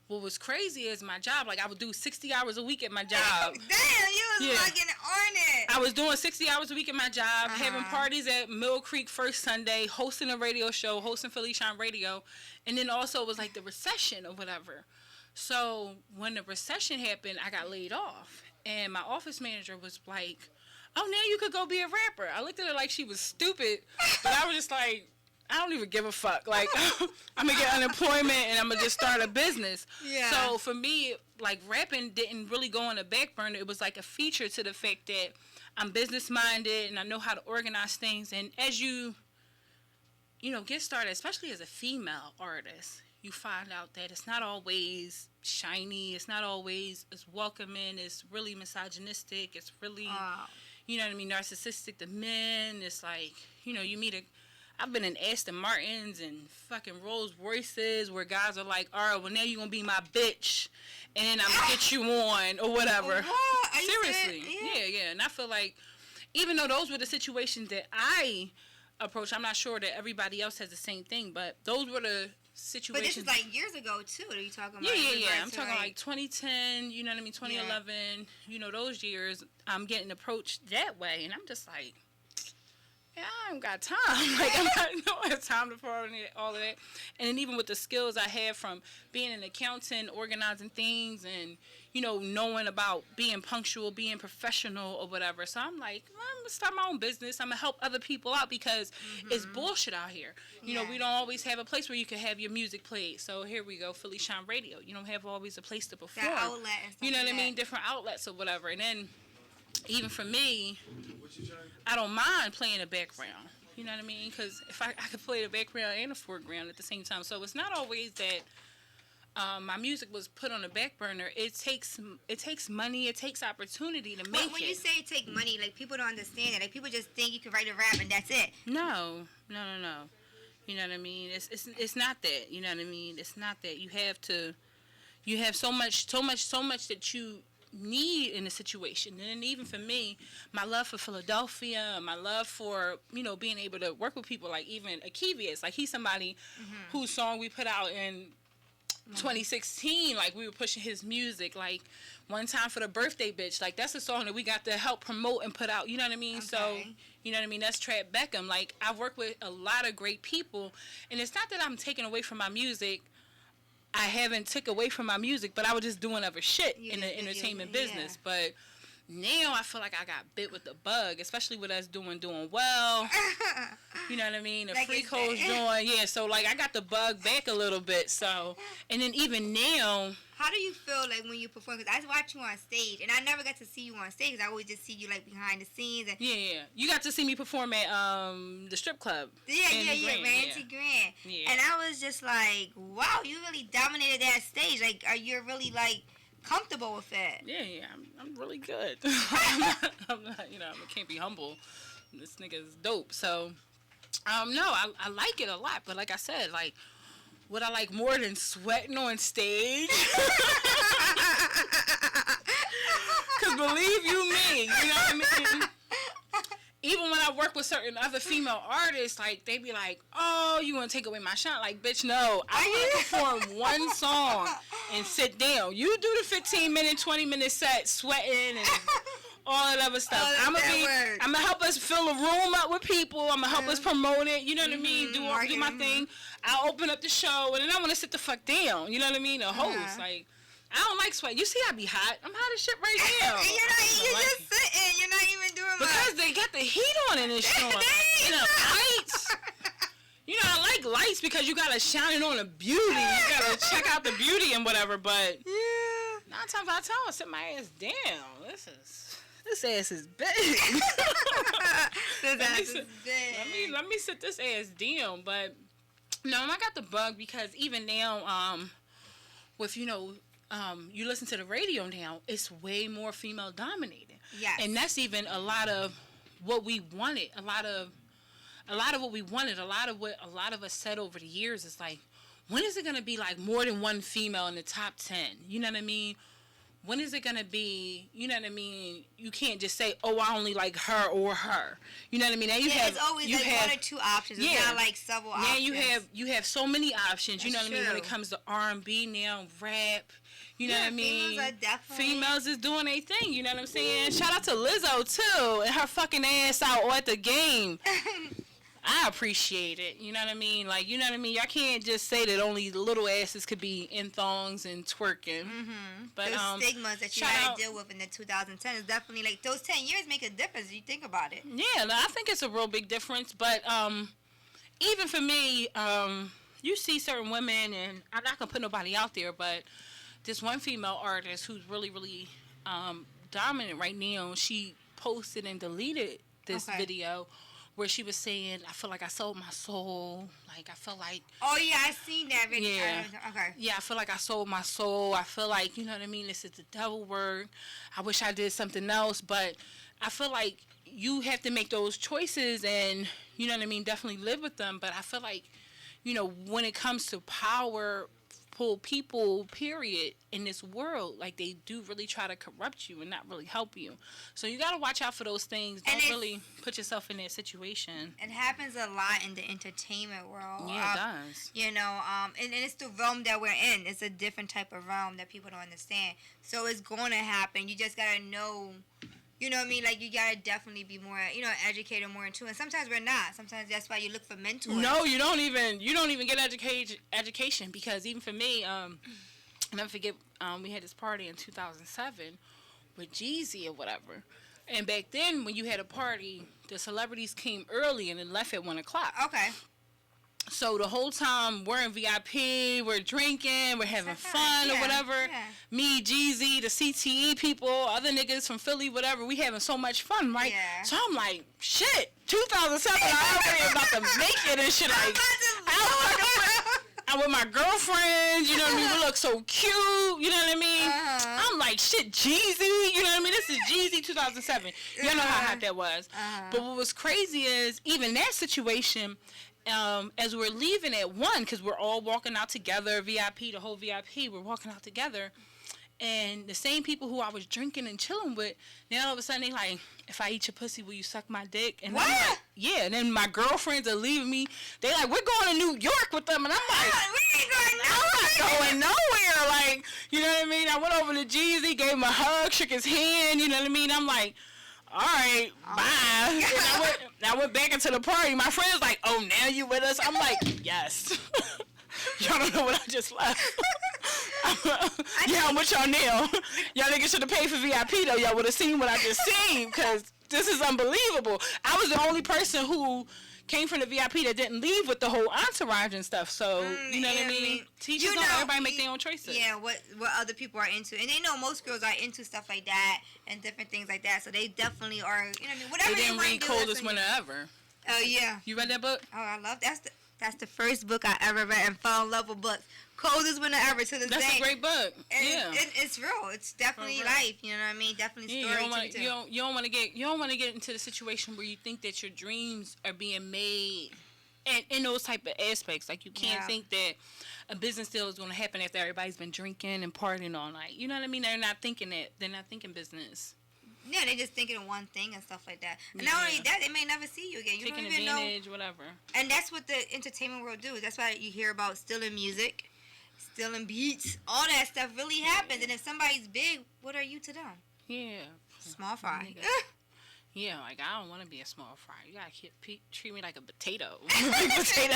What was crazy is my job, like I would do 60 hours a week at my job. Damn, you was fucking on it. I was doing 60 hours a week at my job, having parties at Mill Creek First Sunday, hosting a radio show, hosting PhillyShine Radio, and then also it was like the recession or whatever. So when the recession happened, I got laid off, and my office manager was like, oh, now you could go be a rapper. I looked at her like she was stupid, but I was just like, I don't even give a fuck. Like, I'm going to get unemployment and I'm going to just start a business. Yeah. So for me, like, rapping didn't really go on the back burner. It was like a feature to the fact that I'm business-minded and I know how to organize things. And as you know, get started, especially as a female artist, you find out that it's not always shiny. It's not always as welcoming. It's really misogynistic. It's really, you know what I mean, narcissistic to men. It's like, you know, you meet I've been in Aston Martins and fucking Rolls Royces where guys are like, all right, well, now you're going to be my bitch and then I'm going to get you on or whatever. Seriously. Yeah. And I feel like even though those were the situations that I approached, I'm not sure that everybody else has the same thing, but those were the situations. But this is like years ago, too, that you talking about. Yeah. I'm talking like 2010, you know what I mean, 2011, you know, those years, I'm getting approached that way. And I'm just like, yeah, I ain't got time. Like, I don't have time to for all of that. And then even with the skills I have from being an accountant, organizing things, and, you know, knowing about being punctual, being professional or whatever. So I'm like, well, I'm going to start my own business. I'm going to help other people out because it's bullshit out here. You know, we don't always have a place where you can have your music played. So here we go, PhillyShine Radio. You don't have always a place to perform. That outlet and stuff, you know what I mean? Different outlets or whatever. And then even for me, I don't mind playing the background. You know what I mean? Because if I could play the background and the foreground at the same time. So it's not always that my music was put on the back burner. It takes money. It takes opportunity to make it. When you say take money, like, people don't understand it. Like, people just think you can write a rap and that's it. No. You know what I mean? It's not that. You know what I mean? It's not that. You have so much that you need in a situation. And even for me, my love for Philadelphia, my love for, you know, being able to work with people like even Akivius, like he's somebody whose song we put out in 2016, like we were pushing his music, like One Time for the Birthday Bitch, like that's a song that we got to help promote and put out, you know what I mean? Okay. So, you know what I mean, that's Trap Beckham. Like, I've worked with a lot of great people, and it's not that I'm taking away from my music. I haven't took away from my music, but I was just doing other shit in the entertainment business. But now I feel like I got bit with the bug, especially with us doing well. You know what I mean? The like free codes doing, so like I got the bug back a little bit. So, and then even now. How do you feel like when you perform? Because I watch you on stage, and I never got to see you on stage. I always just see you like behind the scenes. And You got to see me perform at the strip club. Ranty Grand. Yeah. And I was just like, wow, you really dominated that stage. Like, are you really like comfortable with it? Yeah, I'm really good. I'm not, you know, I can't be humble. This nigga is dope. So, no, I like it a lot. But like I said, like, what I like more than sweating on stage? Because believe you me, you know what I mean? Even when I work with certain other female artists, like, they be like, oh, you want to take away my shine? Like, bitch, no. I want to perform one song and sit down. You do the 15-minute, 20-minute set, sweating and all that other stuff. I'm gonna help us fill a room up with people. I'm gonna help us promote it. You know what I mean? Do my thing. I'll open up the show, and then I want to sit the fuck down. You know what I mean? The host, like, I don't like sweat. You see, I be hot. I'm hot as shit right now. You're just sitting. You're not even doing much. Because they got the heat on in this show. You know, lights. You know, I like lights because you gotta shine it on the beauty. You gotta check out the beauty and whatever. But 9 times out of 10, I sit my ass down. This ass is big. Let me sit this ass down. But no, I got the bug because even now, with you listen to the radio now, it's way more female dominated. Yes. And that's even a lot of what we wanted. A lot of what we wanted. A lot of what a lot of us said over the years is like, when is it gonna be like more than one female in the top 10? You know what I mean? When is it gonna be? You know what I mean? You can't just say, "Oh, I only like her or her." You know what I mean? Now it's always like one or two options. It's not like several options. Now you have so many options. You know what I mean? When it true. comes to R&B now, rap. You know what I mean? Females are definitely... Females is doing their thing. You know what I'm saying? Shout out to Lizzo too and her fucking ass out at the game. I appreciate it. You know what I mean? Like, you know what I mean? Y'all can't just say that only little asses could be in thongs and twerking. Mm-hmm. But those stigmas that you had to deal with in the 2010 is definitely like those 10 years make a difference. If you think about it. Yeah, I think it's a real big difference. But even for me, you see certain women, and I'm not gonna put nobody out there, but this one female artist who's really, really dominant right now. She posted and deleted this video. Where she was saying, I feel like I sold my soul. Like, I feel like... Oh, yeah, I seen that video. Yeah. Okay. Yeah, I feel like I sold my soul. I feel like, you know what I mean? This is the devil word. I wish I did something else. But I feel like you have to make those choices and, you know what I mean, definitely live with them. But I feel like, you know, when it comes to powerful people, period, in this world, like, they do really try to corrupt you and not really help you. So you got to watch out for those things. Don't really put yourself in that situation. It happens a lot in the entertainment world. Yeah, it does. You know, and it's the realm that we're in. It's a different type of realm that people don't understand. So it's going to happen. You just got to know, you know what I mean? Like, you got to definitely be more, you know, educated more into it. And sometimes we're not. Sometimes that's why you look for mentors. No, you don't even get education because even for me, I'll never forget, we had this party in 2007 with Jeezy or whatever. And back then, when you had a party, the celebrities came early and then left at 1 o'clock. Okay. So the whole time we're in VIP, we're drinking, we're having fun or whatever. Yeah. Me, Jeezy, the CTE people, other niggas from Philly, whatever, we having so much fun, right? Yeah. So I'm like, shit, 2007, I already about to make it and shit. Like, I'm with my girlfriends, you know what I mean? We look so cute, you know what I mean? I'm like, shit, Jeezy, you know what I mean? This is Jeezy 2007. You know how hot that was. But what was crazy is, even that situation, as we're leaving at 1, because we're all walking out together, VIP, the whole VIP, we're walking out together. And the same people who I was drinking and chilling with, now all of a sudden they like, if I eat your pussy, will you suck my dick? And what? I'm like, yeah. And then my girlfriends are leaving me. They like, we're going to New York with them. And I'm like, we ain't going I'm not going nowhere. Like, you know what I mean? I went over to Jeezy, gave him a hug, shook his hand. You know what I mean? I'm like, all right, bye. And I went back into the party. My friend's like, oh, now you with us? I'm like, yes. Y'all don't know what I just left. Yeah, I'm with y'all now. Y'all niggas should have paid for VIP, though. Y'all would have seen what I just seen, because this is unbelievable. I was the only person who came from the VIP that didn't leave with the whole entourage and stuff. So, you know what I mean? Teachers don't everybody make their own choices. Yeah, what other people are into. And they know most girls are into stuff like that and different things like that. So they definitely are, you know what I mean? Whatever they didn't read Coldest Winter Ever. Oh, yeah. You read that book? Oh, I love that. That's the first book I ever read and fell in love with books. Coldest Winter Ever to this day. That's a great book. And yeah, it's real. It's definitely life. You know what I mean? Definitely story. You don't want to get into the situation where you think that your dreams are being made, and in those type of aspects, like you can't think that a business deal is going to happen after everybody's been drinking and partying all night. You know what I mean? They're not thinking that. They're not thinking business. Yeah, they just thinking of one thing and stuff like that. And not only that, they may never see you again. You taking don't even advantage, know. Whatever. And that's what the entertainment world do. That's why you hear about stealing music, stealing beats, all that stuff really happens. And if somebody's big, what are you to them? Yeah. Small fry. Yeah, like, I don't want to be a small fry. You got to treat me like a potato. Potato.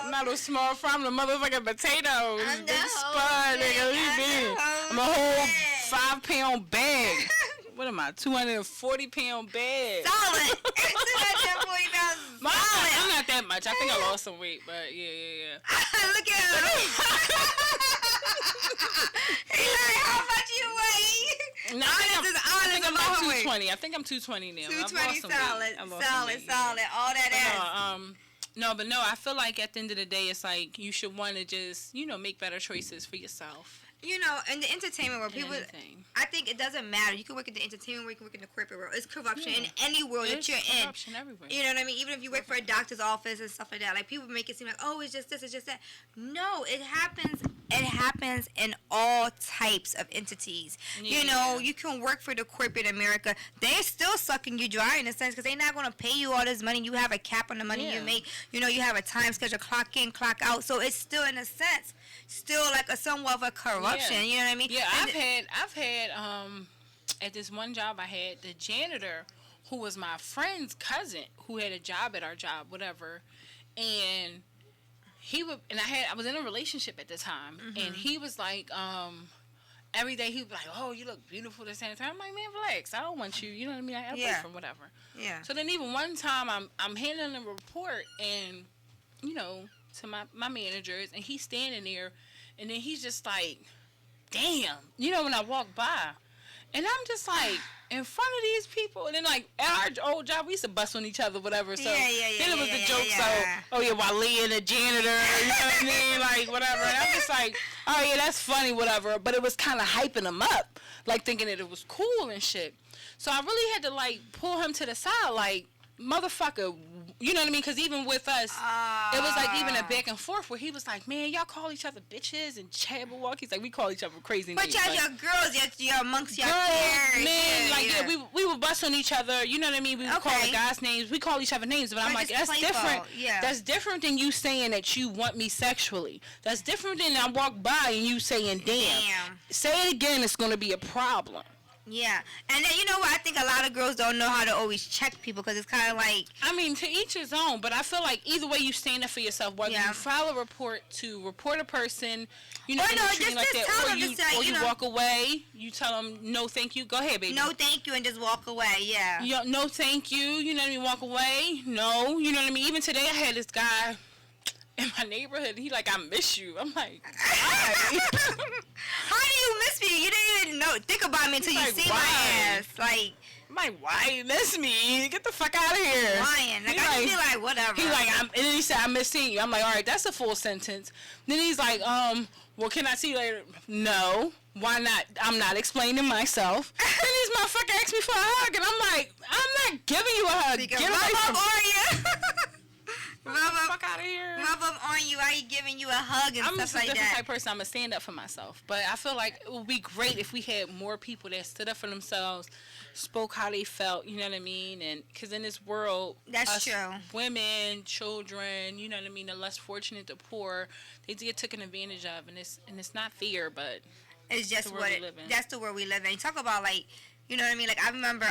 I'm not a small fry. I'm the motherfucking potato. I'm big spud, nigga. I'm a whole 5-pound bag. What am I? 240-pound bag. Solid. 240 pounds. I'm not that much. much. I think I lost some weight, but yeah. Look at him. He's like, how much you weigh? No, I think I'm about 220. I think I'm 220 now. 220, solid. All that ass. But I feel like at the end of the day, it's like you should want to just, make better choices for yourself. In the entertainment world, people, I think it doesn't matter. You can work in the entertainment world, you can work in the corporate world. It's corruption in any world that you're in. Corruption everywhere. You know what I mean? Even if you work for a doctor's office and stuff like that. Like, people make it seem like, oh, it's just this, it's just that. No, it happens. It happens in all types of entities. Yeah. You can work for the corporate America. They're still sucking you dry in a sense because they're not going to pay you all this money. You have a cap on the money you make. You have a time schedule, clock in, clock out. So it's still, in a sense, like a somewhat of a corruption. You know what I mean? Yeah, I've had at this one job I had, the janitor who was my friend's cousin who had a job at our job, whatever, and I was in a relationship at the time, and he was like, every day he would be like, oh, you look beautiful this time. I'm like, man, relax. I don't want you. You know what I mean? I have a boyfriend, whatever. Yeah. So then even one time I'm handling a report and, to my managers, and he's standing there, and then he's just like, damn, when I walk by. And I'm just like, in front of these people. And then, like, at our old job, we used to bust on each other, whatever. So then it was the joke, Wale and the janitor, you know what I mean? Like, whatever. And I'm just like, oh, yeah, that's funny, whatever. But it was kind of hyping him up, like, thinking that it was cool and shit. So I really had to, like, pull him to the side, like, motherfucker, you know what I mean? Because even with us, it was like even a back and forth where he was like, man, y'all call each other bitches and Jabberwockies. Like, we call each other crazy names. But y'all girls, you're amongst your peers. Man, we would bust on each other. You know what I mean? We would call the guys names. We call each other names. But I'm like, that's different. Yeah. That's different than you saying that you want me sexually. That's different than I walk by and you saying, damn. Say it again, it's going to be a problem. Yeah, and then, you know what? I think a lot of girls don't know how to always check people because it's kind of like... I mean, to each his own, but I feel like either way you stand up for yourself, whether you file a report to report a person, treating like that, or you walk away, you tell them, no, thank you, go ahead, baby. No, thank you, and just walk away, No, thank you, you know what I mean, walk away, no, you know what I mean? Even today I had this guy in my neighborhood, he like, I miss you. I'm like, why? How do you miss me? You didn't even think about me until you see my ass. Like, I'm like, why you miss me? Get the fuck out of here. Lying. Like, I just be like, whatever. He's like, and then he said, I miss seeing you. I'm like, all right, that's a full sentence. Then he's like, well, can I see you later? No. Why not? I'm not explaining myself. Then this motherfucker asked me for a hug, and I'm like, I'm not giving you a hug. Get away from me. Fuck out of here. Rub up on you while he giving you a hug and stuff like that. I'm just a different type of person. I'm going to stand up for myself. But I feel like it would be great if we had more people that stood up for themselves, spoke how they felt, you know what I mean? And because in this world, that's true. Women, children, you know what I mean, the less fortunate, the poor, they get taken advantage of. And it's not fair, but it's just that's the world we live in. You talk about, like, you know what I mean? Like, I remember,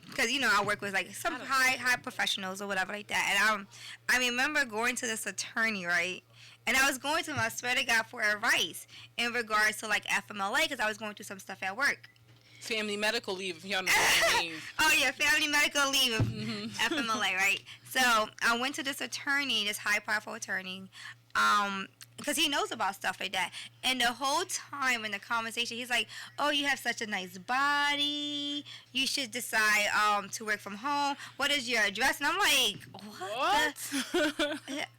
because, I work with, like, some high professionals or whatever like that. And I remember going to this attorney, right? And I was going to him, I swear to God, for advice in regards to, like, FMLA, because I was going through some stuff at work. Family medical leave, if y'all know what I mean. Oh, yeah, family medical leave, FMLA, right? So I went to this attorney, this high-profile attorney, because he knows about stuff like that. And the whole time in the conversation, he's like, oh, you have such a nice body. You should decide to work from home. What is your address? And I'm like, what?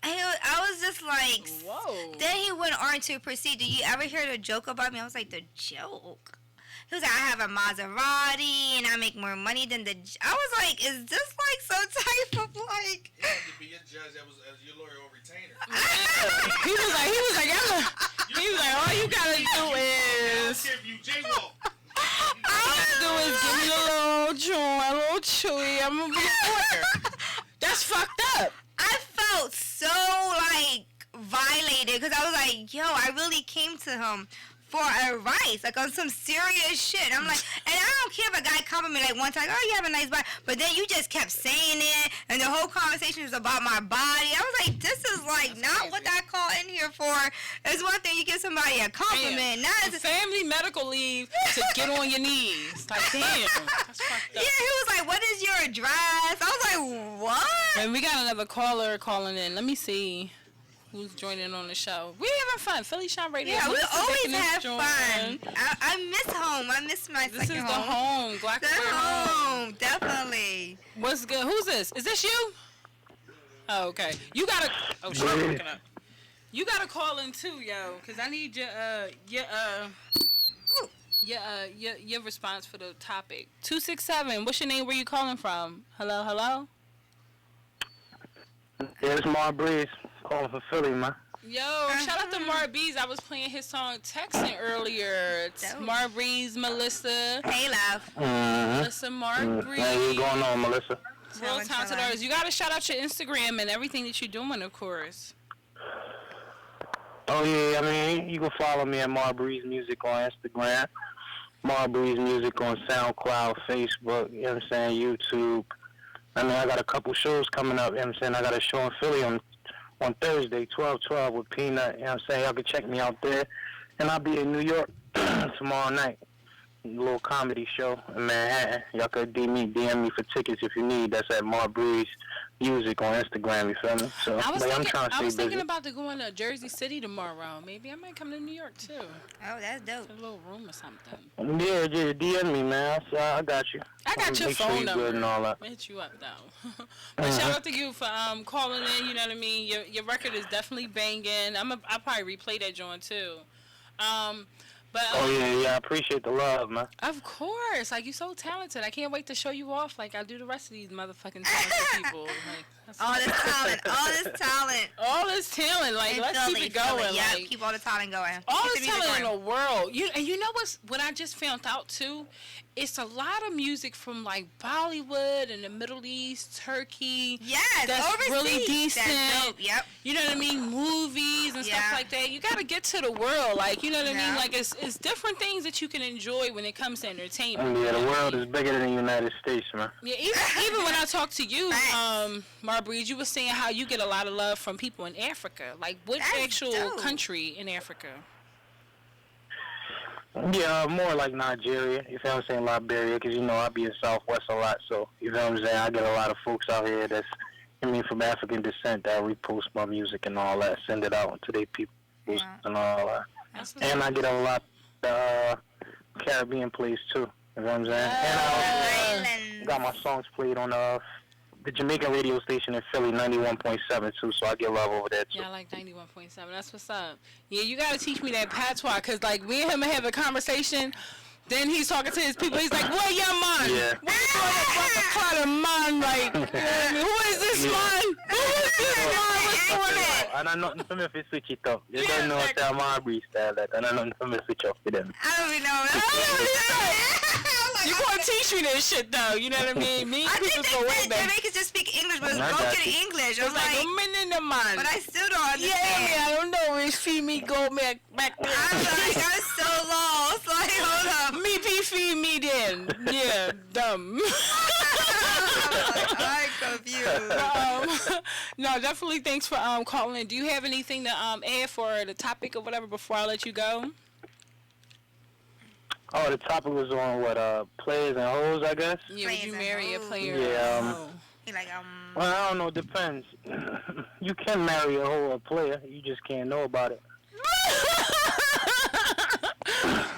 I was just like, whoa. Then he went on to proceed. Did you ever hear the joke about me? I was like, the joke? He was like, I have a Maserati, and I make more money than the... I was like, is this, like, some type of, like... You have to be a judge that was your lawyer or retainer. He was like, all you gotta do is... All you gotta do is give me a little chewy, I'm gonna be a lawyer. That's fucked up. I felt so, like, violated, because I was like, yo, I really came to him for advice, like on some serious shit. I'm like, and I don't care if a guy compliment me like one time, oh, you have a nice body, but then you just kept saying it, and the whole conversation was about my body. I was like, this is like not what I call in here for. It's one thing you give somebody a compliment, not as family medical leave to get on your knees. Like, damn, that's fucked up. Yeah, he was like, what is your address? I was like, what? And we got another caller calling in. Let me see who's joining on the show. We having fun. PhillyShine Radio. Yeah, we always have fun. I miss home. I miss my This second is the home. Black home. Definitely. What's good? Who's this? Is this you? Oh, okay. You gotta. Oh, shit. I'm looking up. You gotta call in too, yo, cause I need your response for the topic. 267. What's your name? Where you calling from? Hello, hello. Yeah, it's Mar Breeze calling from Philly, man. Yo, shout out to Mar Breeze. I was playing his song Texting earlier. It's Mar Breeze, Melissa. Hey, love. Melissa Mar Breeze. Hey, what's going on, Melissa? Real talented artists. You gotta shout out your Instagram and everything that you're doing, of course. Oh, yeah, I mean, you can follow me at Mar Breeze Music on Instagram, Mar Breeze Music on SoundCloud, Facebook, you know what I'm saying, YouTube. I mean, I got a couple shows coming up, you know what I'm saying. I got a show in Philly on Thursday, 12/12 with Peanut, you know what I'm saying. Y'all can check me out there. And I'll be in New York tomorrow night. A little comedy show in Manhattan. Y'all could DM me for tickets if you need. That's at Mar Breeze Music on Instagram, you feel me? So, I was thinking busy. about to go to Jersey City tomorrow. Maybe I might come to New York too. Oh, that's dope. A little room or something. Yeah, just DM me, man. I got you. I got your phone number. Good and all that. I'll hit you up though. But shout out to you for calling in. You know what I mean. Your record is definitely banging. I'll probably replay that joint too. But I appreciate the love, man. Of course, like you're so talented. I can't wait to show you off like I do the rest of these motherfucking talented people. Like, all this talent. Like, in let's Philly, keep it going. Philly. Yep, like, keep all the talent going. All Keep the talent in the world. You know what I just found out too? It's a lot of music from like Bollywood and the Middle East, Turkey. Yes, that's overseas. really decent. That's dope. Yep. You know what I mean? Movies and stuff like that. You gotta get to the world, like you know what I mean. Like it's different things that you can enjoy when it comes to entertainment. Yeah, the world is bigger than the United States, man. Yeah, even when I talked to you, Mar Breeze, you were saying how you get a lot of love from people in Africa. Like, what actual country in Africa? Yeah, more like Nigeria, you feel what I'm saying, Liberia, because, you know, I be in Southwest a lot, so, you feel what I'm saying, I get a lot of folks out here that's, from African descent that repost my music and all that, send it out to their people and all that. And I get a lot of Caribbean plays, too, you know what I'm saying? And I got my songs played on the Jamaican radio station in Philly, 91.7 too, so I get love over there too. Yeah, I like 91.7. That's what's up. Yeah, you gotta teach me that patois, cause like me and him have a conversation. Then he's talking to his people. He's like, "What your man? What you call a man? Like, you know what I mean? Who is this man? Who is this man? What's going on?" And I'm nothing for me if you switch it up. You don't know what the Marbury style that, and I'm nothing for me to switch up for them. I don't even know. You gonna teach me this shit though? You know what I mean? Me and people go way back. Jamaicans just speak English, but it's broken English. I was like, man. But I still don't understand. Yeah, I don't know. It's fee me go back there. I'm like, that's so lost. Like, hold up. Me fee me then. Yeah, dumb. I'm confused. No, definitely thanks for calling in. Do you have anything to add for the topic or whatever before I let you go? Oh, the topic was on what, players and hoes, I guess? Yeah, would you marry a player? Yeah, like, well, I don't know, it depends. You can marry a hoe or player, you just can't know about it.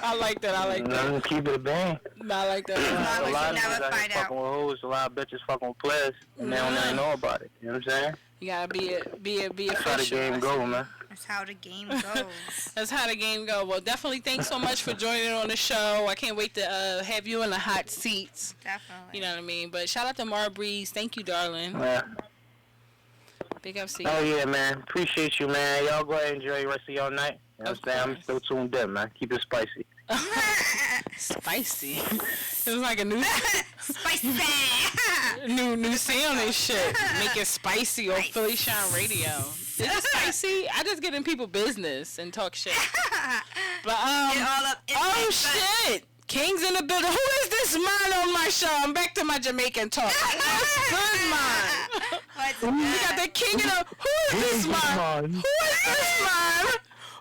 I like that. Keep it a bang. I like that. A lot of niggas out here fucking with hoes, a lot of bitches fucking with players, and they don't even know about it. You know what I'm saying? You gotta be official. That's how the game go, man. That's how the game goes. That's how the game go. Well, definitely thanks so much for joining on the show. I can't wait to have you in the hot seats. Definitely. You know what I mean? But shout out to Mar Breeze. Thank you, darling. Yeah. Big up, see you. Oh, yeah, man. Appreciate you, man. Y'all go ahead and enjoy the rest of your night. You know what I'm saying? I'm still tuned in, man. Keep it spicy. Spicy. It was like a new spicy new sound and shit. Make it spicy on PhillyShine Radio. Is it spicy? I just get in people's business and talk shit. But Get all up in oh that shit! King's in the building. Who is this man on my show? I'm back to my Jamaican talk. What's good, man? What's We good? got the king in the. Who is this man? Who is this man?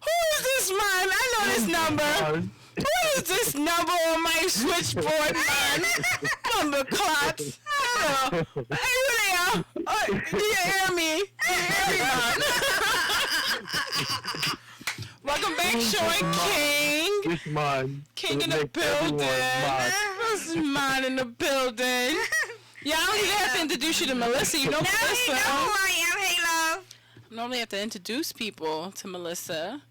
Who is this man? I know this number. Who is this number on my switchboard, man? Number clocks. Hey, you there? Oh, do you hear me? Do you hear me, man? Welcome back, Sean King. This man. King in the building. This man in the building. Yeah, I don't even have to introduce you to Melissa. You know Now Melissa. you know who I am. Hey, love. I normally have to introduce people to Melissa.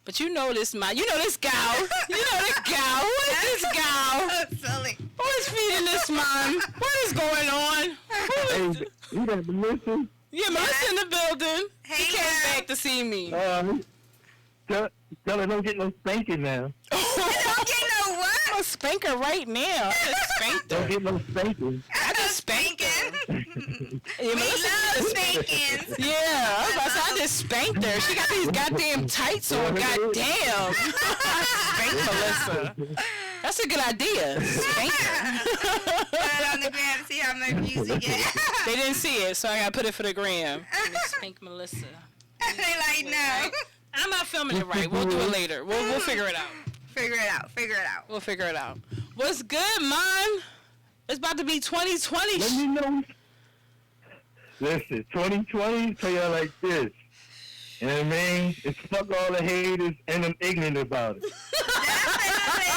But you know this man. You know this gal. You know this gal. Who is this gal? Silly. Who is feeding this man? What is going on? Who is Hey, you got Melissa? yeah, Melissa in the building. Hey, She came girl. back to see me. Tell her don't get no spanking now. Don't get no what? I'm a spanker right now. I just spanked Don't her. get no spanking. I just spanked her. Yeah, We Melissa love just- spankings. Yeah, I was about to say, I just spanked her. She got these goddamn tights on. Goddamn. Spank Melissa. That's a good idea. Spank her. Put it on the gram to see how much views we get. They didn't see it, so I gotta put it for the gram. Let me spank Melissa. They like, no. I'm not filming it right. We'll do it later. We'll figure it out. Figure it out. Figure it out. We'll figure it out. What's good, man? It's about to be 2020. Let me know. Listen, 2020, tell y'all like this. You know what I mean? It's fuck all the haters and I'm ignorant about it. Definitely.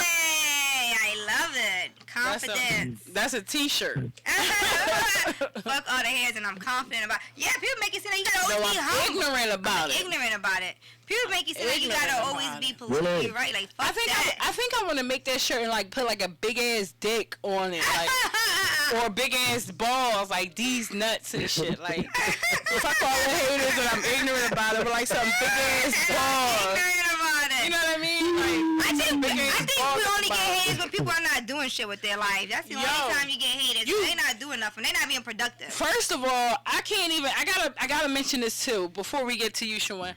I love it. Confidence. That's a t-shirt. Fuck all the hairs and I'm confident about it. Yeah, people make it seem like you gotta No, always be I'm humble. ignorant about it. Ignorant about it. People make it seem like you Ignorant gotta about always it. be politically Really? right. Like, fuck I think that. I want to make that shirt and like put like a big ass dick on it, like or big ass balls, like these nuts and shit. Like fuck all the haters and I'm ignorant about it, but like some big ass balls. Ignorant about it. You know what I mean? Like I think big ass we balls only get about it. haters when people are not doing shit with their life. That's the Yo, only time you get haters. you- They not doing nothing. They not being productive. First of all, I can't even. I gotta mention this too before we get to you, Shawan.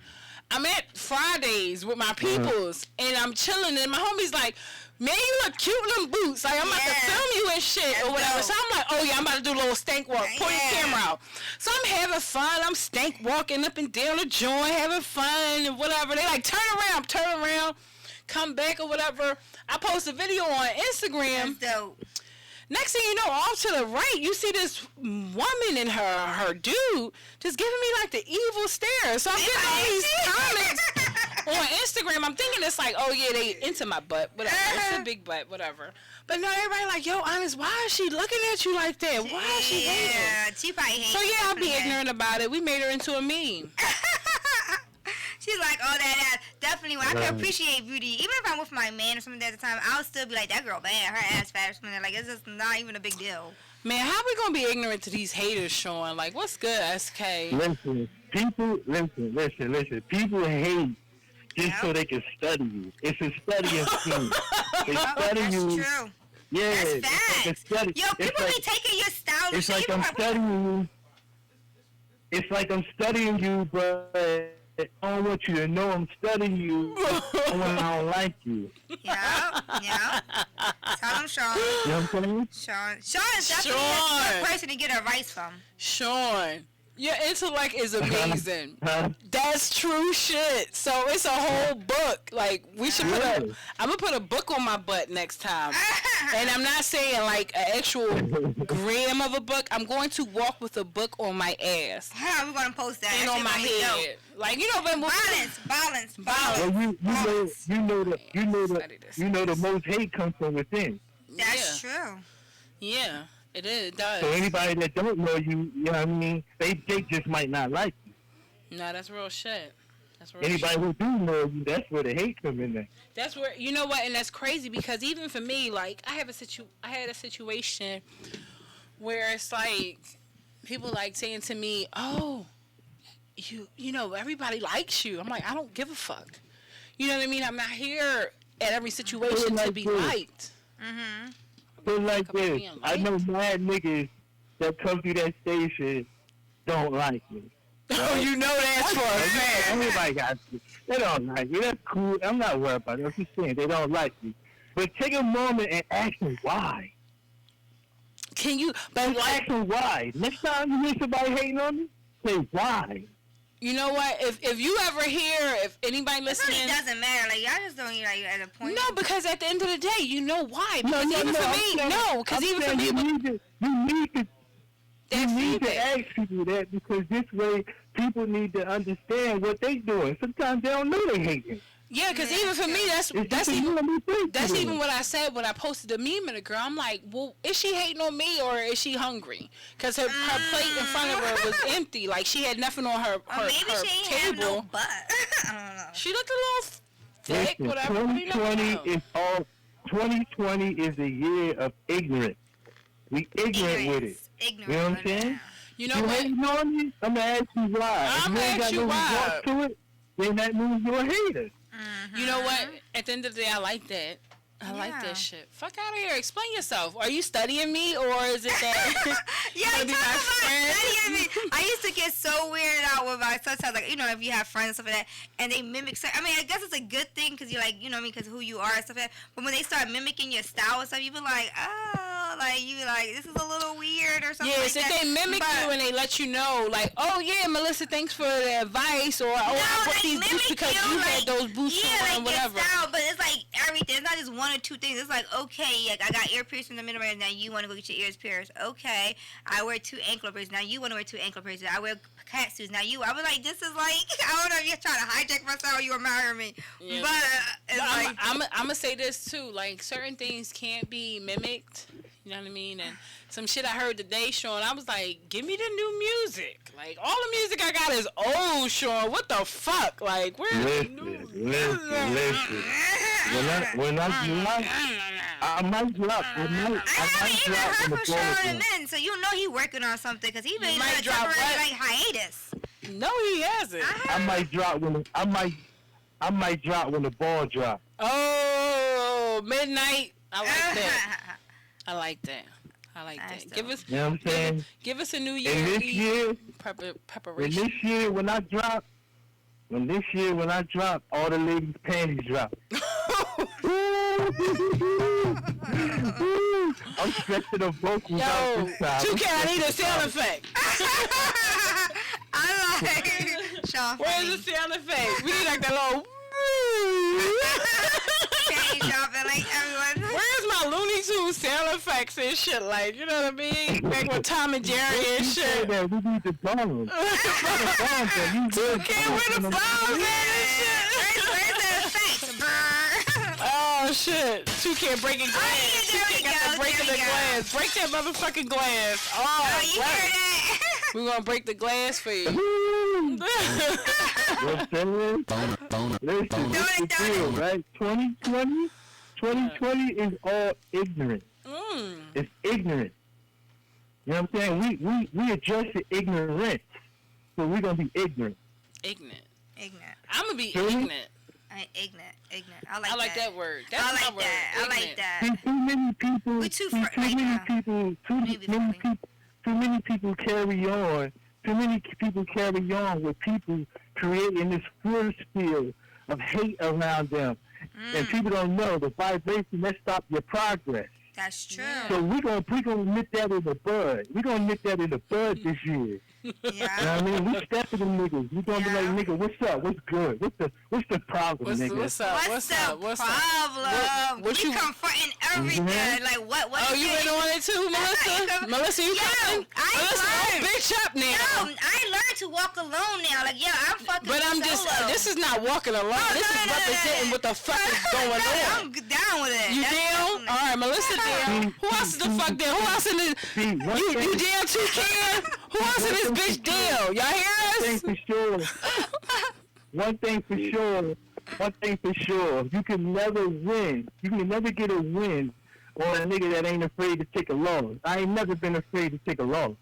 I'm at Fridays with my peoples and I'm chilling and my homie's like, man, you look cute in them boots. Like I'm about to Yeah. film you and shit That's or whatever. dope. So I'm like, oh yeah, I'm about to do a little stank walk. Pull your Yeah. camera out. So I'm having fun. I'm stank walking up and down the joint, having fun and whatever. They like turn around, come back or whatever. I post a video on Instagram. That's dope. Next thing you know, off to the right, you see this woman and her dude just giving me like the evil stare. So I'm getting all these comments on Instagram. I'm thinking it's like, oh yeah, they into my butt, whatever. It's a big butt, whatever. But no, everybody like, yo, honest, why is she looking at you like that? Why is she hating? Yeah, she probably hates So yeah, I'll be you. ignorant about it. We made her into a meme. She's like, oh, that. Definitely, when I can appreciate beauty. Even if I'm with my man or something at the time, I'll still be like, that girl bad. Her ass fat or something. Like, it's just not even a big deal. Man, how we gonna be ignorant to these haters, Sean? Like, what's good, SK? Listen, people, listen. People hate just Yeah. so they can study you. It's a studying scheme. They study That's you. true. Yeah, That's it's like a facts. study. Yo, It's people like- be taking your style and It's shit. like You I'm be studying you. It's like I'm studying you, but I don't want you to know I'm studying you when I don't like you. Yeah. Tell him, Sean. You know what I'm saying? Sean is definitely a Sean. good person to get advice from. Sean, your intellect is amazing. Huh? That's true shit. So it's a whole book. Like we should put Yeah. I'm gonna put a book on my butt next time. And I'm not saying like an actual gram of a book. I'm going to walk with a book on my ass We're going to post that. and That on my shit gonna be head. Like you know when dope. Balance. Well, you know the most hate comes from within. That's true. Yeah, it is. It does. So anybody that don't know you, you know what I mean, they just might not like you. No, that's real shit. That's real Anybody shit. who do know you, that's where the hate come in there. That's where you know what, and that's crazy because even for me, like I had a situation where it's like people like saying to me, "Oh, you know, everybody likes you." I'm like, I don't give a fuck. You know what I mean? I'm not here at every situation to be liked. Mm-hmm. Put it like Come on, this, being I know mad niggas that come through that station don't like me. Oh, you know that's for a fact. Everybody got you. They don't like you. That's cool. I'm not worried about it. I'm just saying they don't like you. But take a moment and ask them why. Can you? But Just ask them why. Next time you hear somebody hating on me, say why. You know what? If you ever hear, if anybody listening, it doesn't matter. Like y'all just don't like at a point. No, because at the end of the day, you know why. Because No, even no, for I'm me, saying- no, because I'm even for saying me, you need to ask people that because this way people need to understand what they doing. Sometimes they don't know they hating. yeah, because even for me, that's even what I said when I posted the meme of the girl. I'm like, well, is she hating on me or is she hungry? Because her plate in front of her was empty, like she had nothing on her Maybe she ain't table. have no butt. I don't know. She looked a little thick, Listen, whatever. 2020 is a year of ignorance. We ignorant with it. Ignorant. You know what I'm saying? You know You what? hating on me? I'm gonna ask you why. I'm if gonna you ain't ask got you no why. response to it, then that means you're a hater. You know what? At the end of the day, I like that. I like Yeah. that shit. Fuck out of here. Explain yourself. Are you studying me or is it that Yeah, you talk be about my friend? studying me. I used to get so weirded out with my sometimes, like, you know, if you have friends and stuff like that, and they mimic. I mean, I guess it's a good thing because you're like, you know what I mean, because who you are and stuff like that. But when they start mimicking your style and stuff, you be like, oh, like, you be like, this is a little weird or something Yes, like if that. they mimic But- you and they let you know, like, oh yeah, Melissa, thanks for the advice, or oh, I bought like, these boots mimic because you, you like, had those boots yeah, on, like whatever. your style, but it's like everything. It's not just one or two things. It's like, okay, like I got ear piercings in the middle right now. You want to go get your ears pierced? Okay, I wear 2 ankle braces. Now you want to wear 2 ankle braces. I wear cat suits. Now you. I was like, this is like, I don't know if you're trying to hijack my style or you admire me, Yeah. but it's But like, I'm gonna say this too, like certain things can't be mimicked. You know what I mean? And some shit I heard today, Sean, I was like, give me the new music. Like all the music I got is old, Sean. What the fuck? Like where's the new Listen. When I drop, I might drop. I might even drop heard in the from Sean fall. and men, so you know he working on something because he been might in a drop temporary what? like hiatus. No, he hasn't. I might drop when the ball drop. Oh, midnight. I like that. I like that. I like That's that. Give dope. us, You know what I'm saying? give us a new And year. this year, Preparation. when I drop, all the ladies' panties drop. I'm stretching the vocals out Yo, this time. 2K, I need a sound effect. I like Sean. Where's the sound effect? We need like that little. Panty dropping like everyone. Where's my Looney Tunes sound effects and shit? Like, you know what I mean? Back with Tom and Jerry and shit. That we need the bombs. 2K, where the bombs at and shit? Where's the effects? Brr. Oh shit! 2K breaking glass. there 2K we got go, the breaking there the we go. glass. Break that motherfucking glass. Oh, Oh, you right. hear that? We're gonna break the glass for you. You know what I'm saying? Listen, this is the deal, right? 2020 is all ignorant. It's ignorant. You know what I'm saying? We adjusted ignorance, so we're gonna be ignorant. Ignorant. Ignorant. I'm gonna be Really? ignorant. Ignorant. I like that word. That's I my like word. that. I like Ignorant. that. See, too many people. We too see, fr- right now. Too many people carry on. Too many people carry on with people creating this force field of hate around them, and people don't know the vibration that stops your progress. That's true. So we're gonna nip that in the bud. We're gonna nip that in the bud this year. You know Yeah. what I mean? We stepping them niggas. We gonna be like, nigga, what's up? What's good? What's the problem, nigga? What's up? What's the What's problem? up? What we you? confronting everything. Mhm. Like what? Oh, you is been it? on it too, Melissa? Melissa, you coming? I Melissa, don't learned. bitch up now. No, I learned to walk alone now. Like, yeah, I'm fucking But I'm just, solo. this is not walking alone. Oh, This no, is no, no, representing no. what the fuck is going No, on. I'm down with it. You That's down? definitely- All right, Melissa down. Who else is the fuck down? Who else in this? See, You down too, Ken? Who else in this bitch down? Y'all hear us? One thing for sure, you can never win. You can never get a win on a nigga that ain't afraid to take a loss. I ain't never been afraid to take a loss.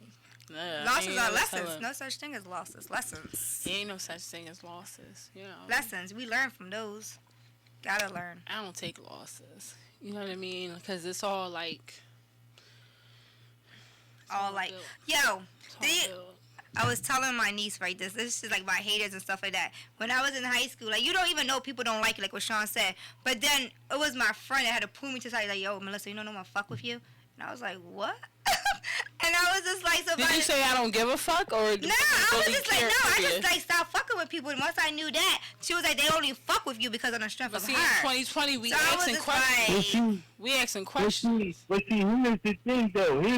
Losses are lessons. No such thing as losses. Lessons. Ain't no such thing as losses, you know. Lessons. We learn from those. Gotta learn. I don't take losses. You know what I mean? Because it's all like... All like, built. yo, It's all built. I was telling my niece, right, this is like about haters and stuff like that. When I was in high school, like, you don't even know people don't like it, like what Sean said. But then it was my friend that had to pull me to the side, like, yo, Melissa, you know I'm gonna fuck with you? And I was like, what? And I was just like, so Did you say I don't give a fuck, or no, I was just like, no, I you? just like stop fucking with people. And once I knew that, she was like, they only fuck with you because of the strength But of see, her. in 2020, we So I was asking just questions. like, We asking questions. But see, here's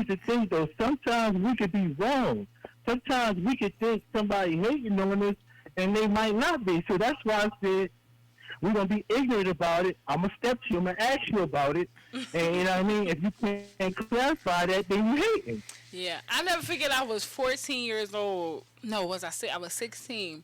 the thing, though. Sometimes we could be wrong. Sometimes we could think somebody hating on us, and they might not be. So that's why I said, we're going to be ignorant about it. I'm going to step to you. I'm going to ask you about it. And, you know what I mean? If you can't clarify that, then you hating. Yeah. I never figured I was 14 years old. No, I was 16.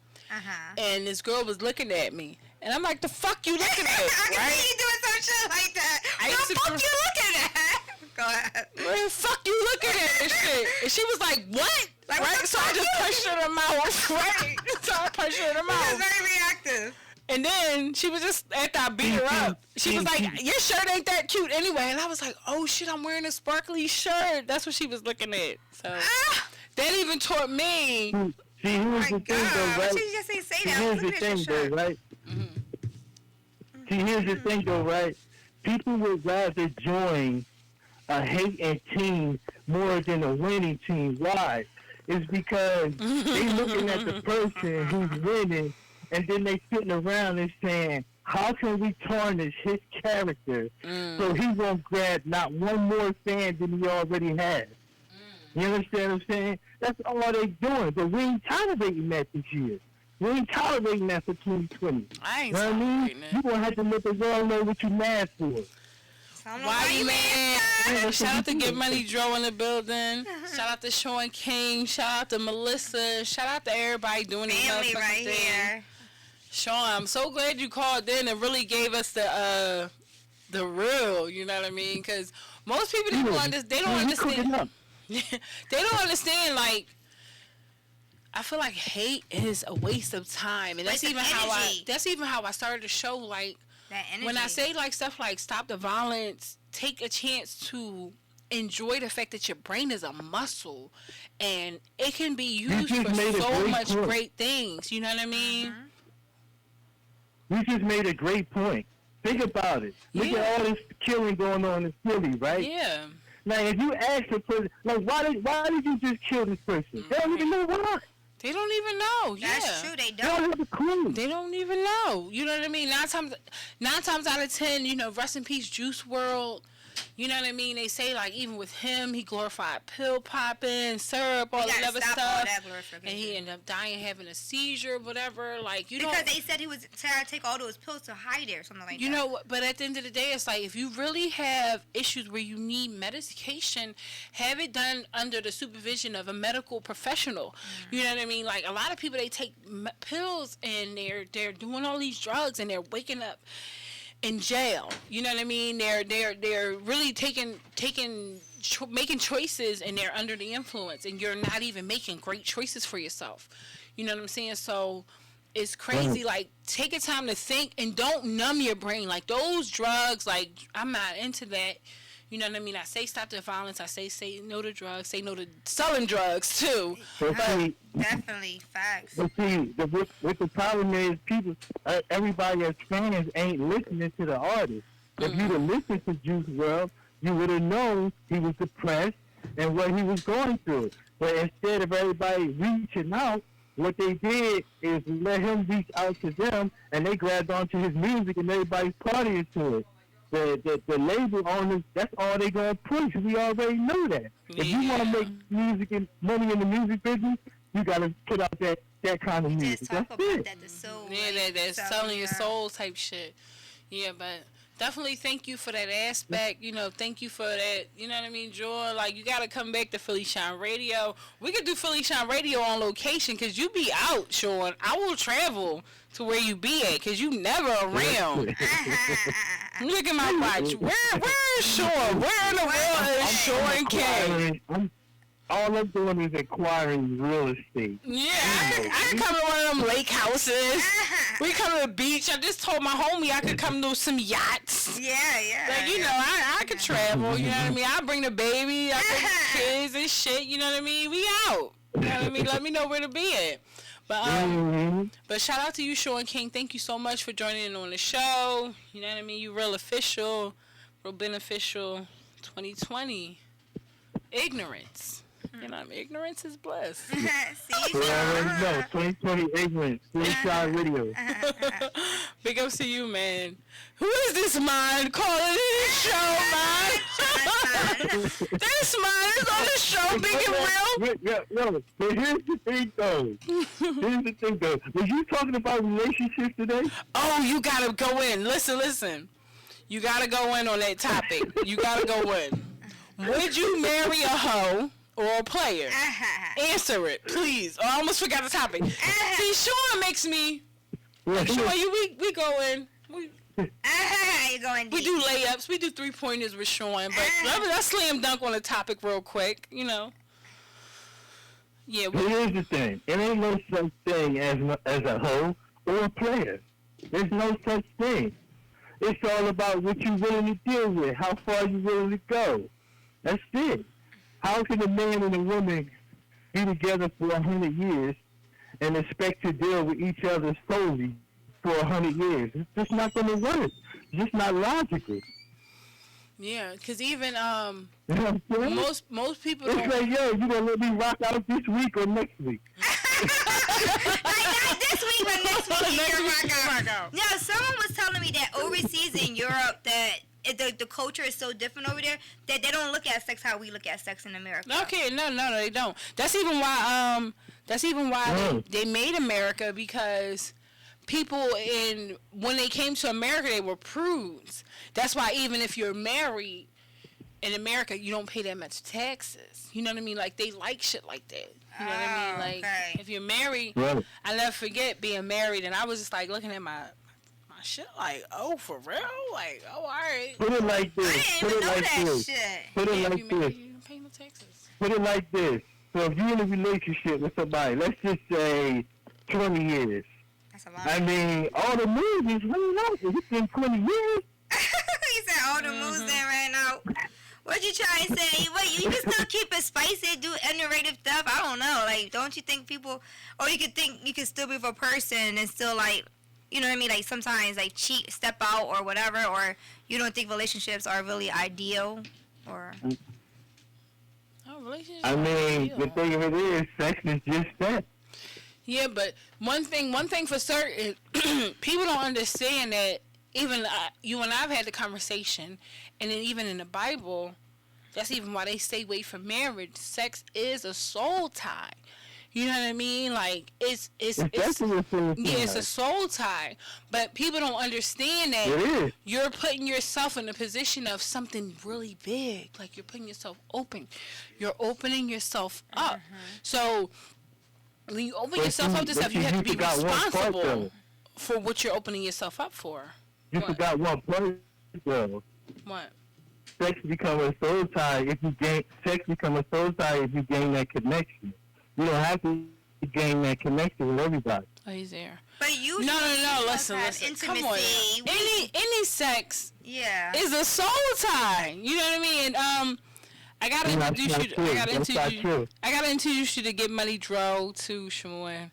And this girl was looking at me. And I'm like, the fuck you looking at? I can Right? see you doing some shit like that. What the fuck you looking at? Go ahead. Where the fuck you looking at and shit? And she was like, what? Like, right? what the So I fuck just you- punched her in the mouth. Right? So I punched her in the She was mouth. very reactive. And then she was just, after I beat her up, she was like, your shirt ain't that cute anyway. And I was like, oh shit, I'm wearing a sparkly shirt. That's what she was looking at. So that even taught me. See, here's the thing, though, right? She just ain't say See, that. here's Look the at your thing, though, shirt. right? See, here's the thing, though, right? People would rather join a hating team more than a winning team. Why? It's because they looking at the person who's winning, and then they sitting around and saying, how can we tarnish his character so he won't grab not one more fan than he already has? You understand what I'm saying? That's all they doing. But we ain't tolerating that this year. We ain't tolerating that for 2020. I ain't You know what I mean? tolerating it. You gonna have to let the world know what you mad for. Why you mad? Shout out to Get Money Dro in the building. Shout out to Sean King. Shout out to Melissa. Shout out to everybody doing this Family motherfucking right thing. here. Sean, I'm so glad you called in and really gave us the real. You know what I mean? Because most people they don't understand. They don't understand. Like, I feel like hate is a waste of time, and that's Waste of even how I started the show. Like, that energy. when I say like stuff like stop the violence, take a chance to enjoy the fact that your brain is a muscle, and it can be used for so much great things. You know what I mean? You just made a great point. Think about it. Look at all this killing going on in Philly, right? Yeah. Now, if you ask the person, like, why did you just kill this person? They don't even know why. They don't even know. That's true. They They don't don't. have a clue. They don't even know. You know what I mean? Nine times out of 10, you know, rest in peace, Juice WRLD. You know what I mean? They say, like, even with him, he glorified pill popping, syrup, all that other stuff. All that glorification. And he ended up dying, having a seizure, whatever. Like, you because don't. they said he was trying to take all those pills to hide it or something like that. You know what? But at the end of the day, it's like, if you really have issues where you need medication, have it done under the supervision of a medical professional. You know what I mean? Like, a lot of people, they take pills and they're doing all these drugs and they're waking up in jail. You know what I mean? They're really making choices, and they're under the influence, and you're not even making great choices for yourself. You know what I'm saying? So it's crazy. Like, take a time to think and don't numb your brain. Like, those drugs, like, I'm not into that. You know what I mean? I say stop the violence. I say no to drugs. Say no to selling drugs too. But see, definitely facts. But see, what the problem is, people, everybody as fans ain't listening to the artist. If you'd have listened to Juice WRLD, you would have known he was depressed and what he was going through. But instead of everybody reaching out, what they did is let him reach out to them, and they grabbed onto his music, and everybody's partying to it. The label owners, that's all they gonna push. We already know that. If you want to make music and money in the music business, you gotta put out that kind of music. That's it. That's selling your soul type shit. Yeah, but definitely thank you for that aspect. You know, thank you for that. You know what I mean, Joy? Like, you gotta come back to PhillyShine Radio. We could do PhillyShine Radio on location, because you be out, Sean. I will travel to where you be at, because you never around. Look at my watch. Where is Sean? Where in the world is Sean K? All I'm doing is acquiring real estate. Yeah, I could come to one of them lake houses. We come to the beach. I just told my homie I could come to some yachts. Yeah. Like, you know, I could travel. You know what I mean? I bring the baby. I bring the kids and shit. You know what I mean? We out. You know what I mean? Let me know where to be at. But shout out to you, Sean King. Thank you so much for joining in on the show. You know what I mean? You real official, real beneficial. 2020, ignorance. You know, ignorance is bliss. See, no, 2020 ignorance. PhillyShine Radio. Big ups to you, man. Who is this man calling his show, man? This man is on the show, big and real. Yo, but here's the thing, though. Was you talking about relationships today? Oh, you gotta go in. Listen. You gotta go in on that topic. You gotta go in. Would you marry a hoe or a player? Answer it, please. Oh, I almost forgot the topic. See, Sean makes me. Sean, we go in. You going deep. We do layups. We do 3-pointers with Sean. But let's slam dunk on the topic real quick. You know. Yeah. Here's the thing. It ain't no such thing as a hoe or a player. There's no such thing. It's all about what you're willing to deal with, how far you're willing to go. That's it. How can a man and a woman be together for 100 years and expect to deal with each other solely for 100 years? It's just not going to work. It's just not logical. Yeah, because even you know what I'm saying? most people it's don't... like, yo, you going to let me rock out this week or next week? Not this week, but next week you rock out. Yeah, someone was telling me that overseas in Europe that the culture is so different over there that they don't look at sex how we look at sex in America. Okay, no, they don't. That's even why they made America, because people when they came to America, they were prudes. That's why even if you're married in America, you don't pay that much taxes. You know what I mean? Like, they like shit like that. You know what I mean? Like, if you're married, I never forget being married, and I was just like looking at my shit like, oh, for real? Like, oh, all right. Put it like this. Put it like this. Put it like this. You don't pay no taxes. Put it like this. So if you're in a relationship with somebody, let's just say 20 years. That's a lot. I mean, all the moves is running out. It's been 20 years. He said all the moves that ran out. What you trying to say? Wait, you can still keep it spicy, do innovative stuff? I don't know. Like, don't you think people, or you could think you could still be with a person and still, like, you know what I mean? Like, sometimes, like, cheat, step out, or whatever, or you don't think relationships are really ideal, or... I mean, the thing of it is, sex is just that. Yeah, but one thing for certain, people don't understand that even you and I've had the conversation, and then even in the Bible, that's even why they stay away from marriage. Sex is a soul tie. You know what I mean? Like, it's a soul tie. But people don't understand that you're putting yourself in a position of something really big. Like, you're putting yourself open. You're opening yourself up. So when you open yourself up to stuff, you have to be responsible for what you're opening yourself up for. You forgot one part, though. What? Sex becomes a soul tie if you gain that connection. You don't have to gain that connection with everybody. Oh, he's there. But you no. Listen. Come on. Any sex is a soul tie. You know what I mean? I gotta introduce you to Get Money Dro too, Sean.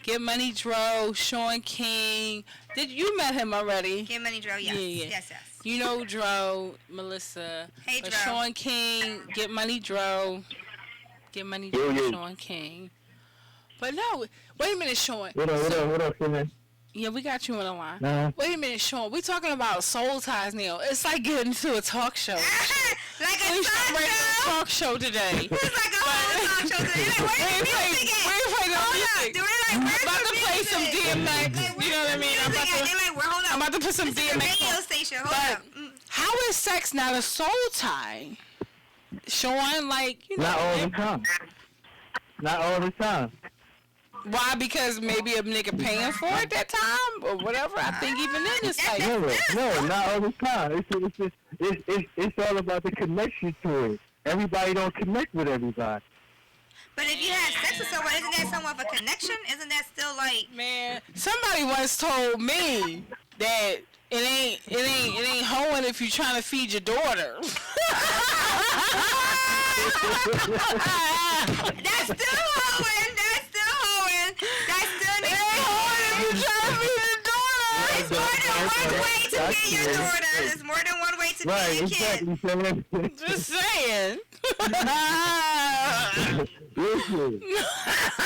Get Money Dro, Sean King. You met him already? Get Money Dro, yes. Yeah. Yes. You know Dro, Melissa. Hey, Dro. Sean King, Get Money Dro. Get Money Dro, Sean King. But no, wait a minute, Sean. What up, man? Yeah, we got you on the line. Wait a minute, Sean. We talking about soul ties now. It's like getting to a talk show. Like a talk show today. It's like a whole talk show today. Like, where's the music at? I'm about to play some DMX. You know what I mean? I'm about to put some DMX. Radio station. Hold up. How is sex not a soul tie? Sean, like, you know. Not all the time. Not all the time. Why? Because maybe a nigga paying for it that time or whatever. I think even then it's like no, not all the time. It's all about the connection to it. Everybody don't connect with everybody. But if you had sex with someone, isn't that somewhat of a connection? Isn't that still like? Man, somebody once told me that it ain't hoeing if you're trying to feed your daughter. That's still one way to be your daughter. There's more than one way to be your kid. Just saying. Listen.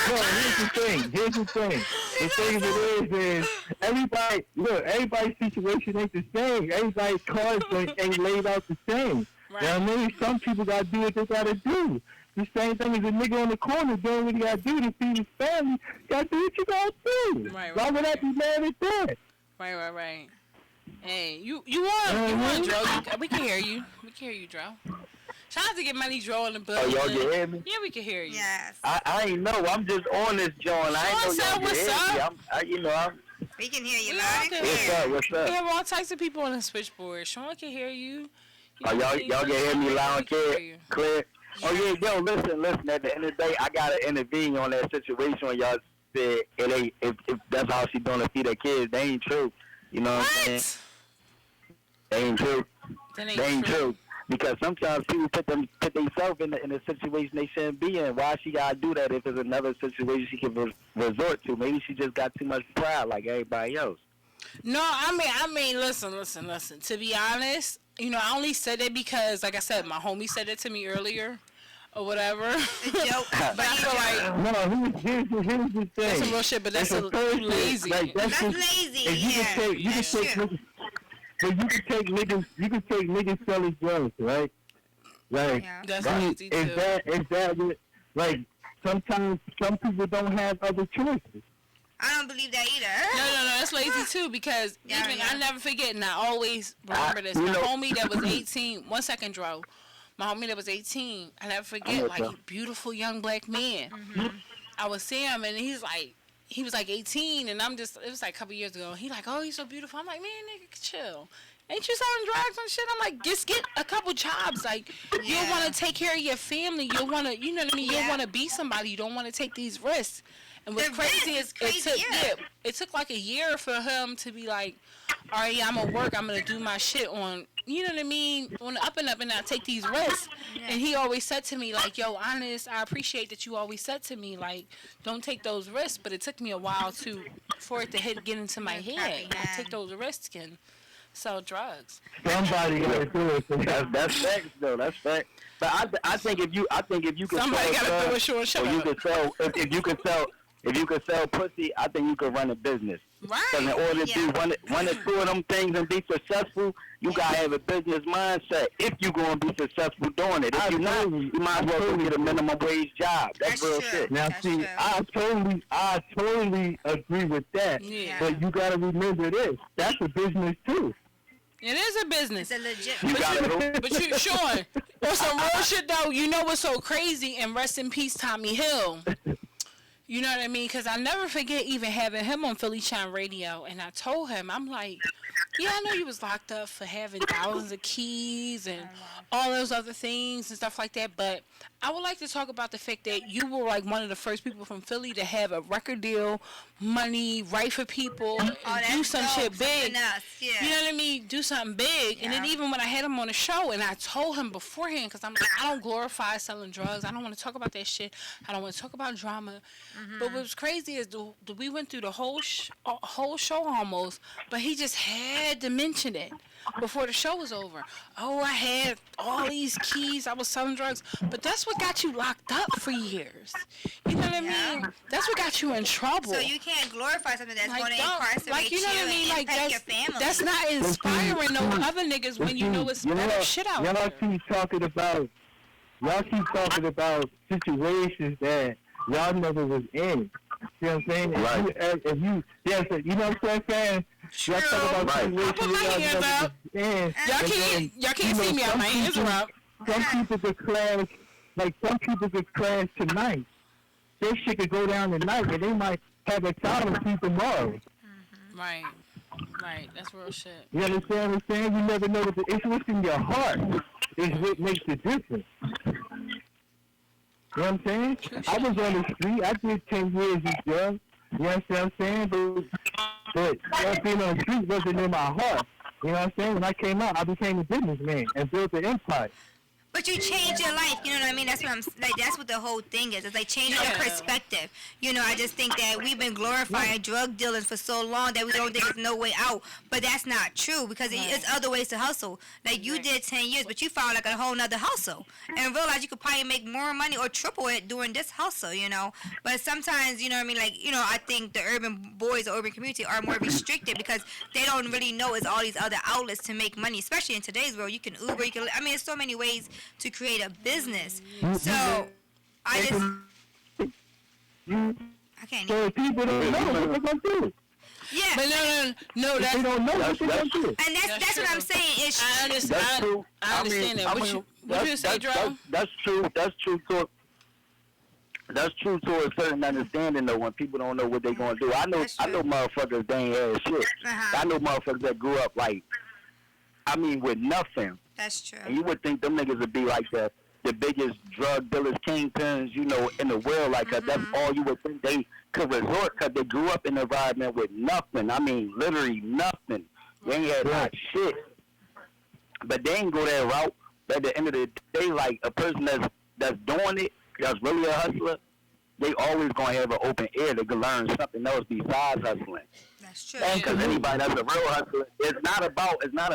No, here's the thing. The thing that is everybody's situation ain't the same. Everybody's cards ain't laid out the same. Right. You know what I mean? Some people got to do what they got to do. The same thing as a nigga on the corner doing what he got to do to feed his family. You got to do what you got to do. Right, Why would I be mad at that? Right. Hey, you won, Dro. We can hear you. Dro. Shout out to get money, Dro, in the building. Oh, y'all can hear me? Yeah, we can hear you. Yes. I ain't know. I'm just on this joint. I ain't know y'all can what's hear up? me. I'm We can hear you We loud all and can clear. hear you. What's up? We have all types of people on the switchboard. Sean can hear you. Oh, y'all can hear me loud and clear? Oh, yeah, yo, listen. At the end of the day, I got to intervene on that situation when y'all said if that's how she doing to feed her kids. They ain't true. You know what I'm saying? They ain't true. They ain't true. Because sometimes people put themselves in a situation they shouldn't be in. Why she got to do that if there's another situation she can resort to? Maybe she just got too much pride like everybody else. No, I mean, listen. To be honest, I only said it because, like I said, my homie said it to me earlier, or whatever. Joke. But I feel like No, here's the thing. that's some real shit, but that's lazy. Like, That's lazy. If you can take niggas selling drugs, right? Like, Yeah. That's right, lazy too. is that what, like, sometimes some people don't have other choices. I don't believe that either. No, that's lazy too because Yeah. I never forget, and I always remember this. My homie that was 18, 1 second, Dro. My homie that was 18, I never forget, like, beautiful young black man. Mm-hmm. I would see him, and he was like 18, and it was like a couple years ago. He like, oh, he's so beautiful. I'm like, man, nigga, chill. Ain't you selling drugs and shit? I'm like, just get a couple jobs. Like, you don't want to take care of your family. You want to, you know what I mean? You don't want to be somebody. You don't want to take these risks. And what's crazy is it took like a year for him to be like, all right, I'm going to work. I'm going to do my shit on, you know what I mean, on the up and not take these risks. Yeah. And he always said to me, like, yo, Honest, I appreciate that you always said to me, like, don't take those risks. But it took me a while for it to get into my head. I take those risks and sell drugs. Somebody got to do it. That's facts, though. That's facts. But I think if you can somebody got to do it, sure. Shut up. If you could sell pussy, I think you could run a business. Right. Because in order to do one or two of them things and be successful, you got to have a business mindset if you're going to be successful doing it. If you're not, you might as well go get a minimum wage job. That's real shit. Now, see, I totally agree with that. Yeah. But you got to remember this. That's a business, too. It is a business. It's a legit But you, Sean, on some real shit, though, you know what's so crazy? And rest in peace, Tommy Hill. You know what I mean? Because I never forget even having him on PhillyShine Radio. And I told him, I'm like, yeah, I know you was locked up for having thousands of keys and all those other things and stuff like that. But I would like to talk about the fact that you were like one of the first people from Philly to have a record deal, money, write for people, and do some shit big. You know what I mean? Do something big. Yeah. And then even when I had him on the show, and I told him beforehand, because I'm like, I don't glorify selling drugs. I don't want to talk about that shit. I don't want to talk about drama. Mm-hmm. But what's crazy is we went through the whole show almost, but he just had to mention it before the show was over. Oh, I had all these keys. I was selling drugs. But that's what got you locked up for years. You know what I mean? That's what got you in trouble. So you can't glorify something that's going to incarcerate you know what I mean? and impact your family. That's not inspiring no other niggas when you know it's better shit out there. Y'all keep talking about situations that y'all never was in. You know what I'm saying? Right. If you know what I'm saying? True. Y'all talk about situations put my hands up. Y'all can't see me. My hands are up. Some people could clash tonight. This shit could go down tonight, and they might have a child or two tomorrow. Mm-hmm. Right. That's real shit. You understand what I'm saying? You never know it's what's in your heart is what makes the difference. You know what I'm saying? I was on the street. I did 10 years in jail. You know what I'm saying? But being on the street wasn't in my heart. You know what I'm saying? When I came out, I became a businessman and built an empire. But you change your life, you know what I mean? That's what I'm like. That's what the whole thing is. It's like changing your perspective. You know, I just think that we've been glorifying drug dealers for so long that we don't think there's no way out. But that's not true because it's other ways to hustle. Like you did 10 years, but you found like a whole nother hustle and realized you could probably make more money or triple it doing this hustle. You know, but sometimes you know what I mean. Like you know, I think the urban boys or urban community are more restricted because they don't really know it's all these other outlets to make money, especially in today's world. You can Uber, you can. I mean, there's so many ways to create a business. So I just I can't So even. people don't know what they're gonna do. But Yeah. no, If that's they don't know what they're gonna do. And that's what I'm saying. It's I That's understand. true. I understand that. What you say, Dro? That's true. That's true to a certain understanding though. When people don't know what they're gonna do, I know That's true. motherfuckers they ain't had shit. I know motherfuckers that grew up like, I mean, with nothing. That's true. And you would think them niggas would be like the biggest drug dealers, kingpins, you know, in the world. Like that's all you would think they could resort because they grew up in an environment with nothing. I mean, literally nothing. They ain't had not shit. But they ain't go that route. But at the end of the day, like a person that's doing it, that's really a hustler, they always gonna have an open ear to learn something else besides hustling. That's true. Because anybody that's a real hustler, it's not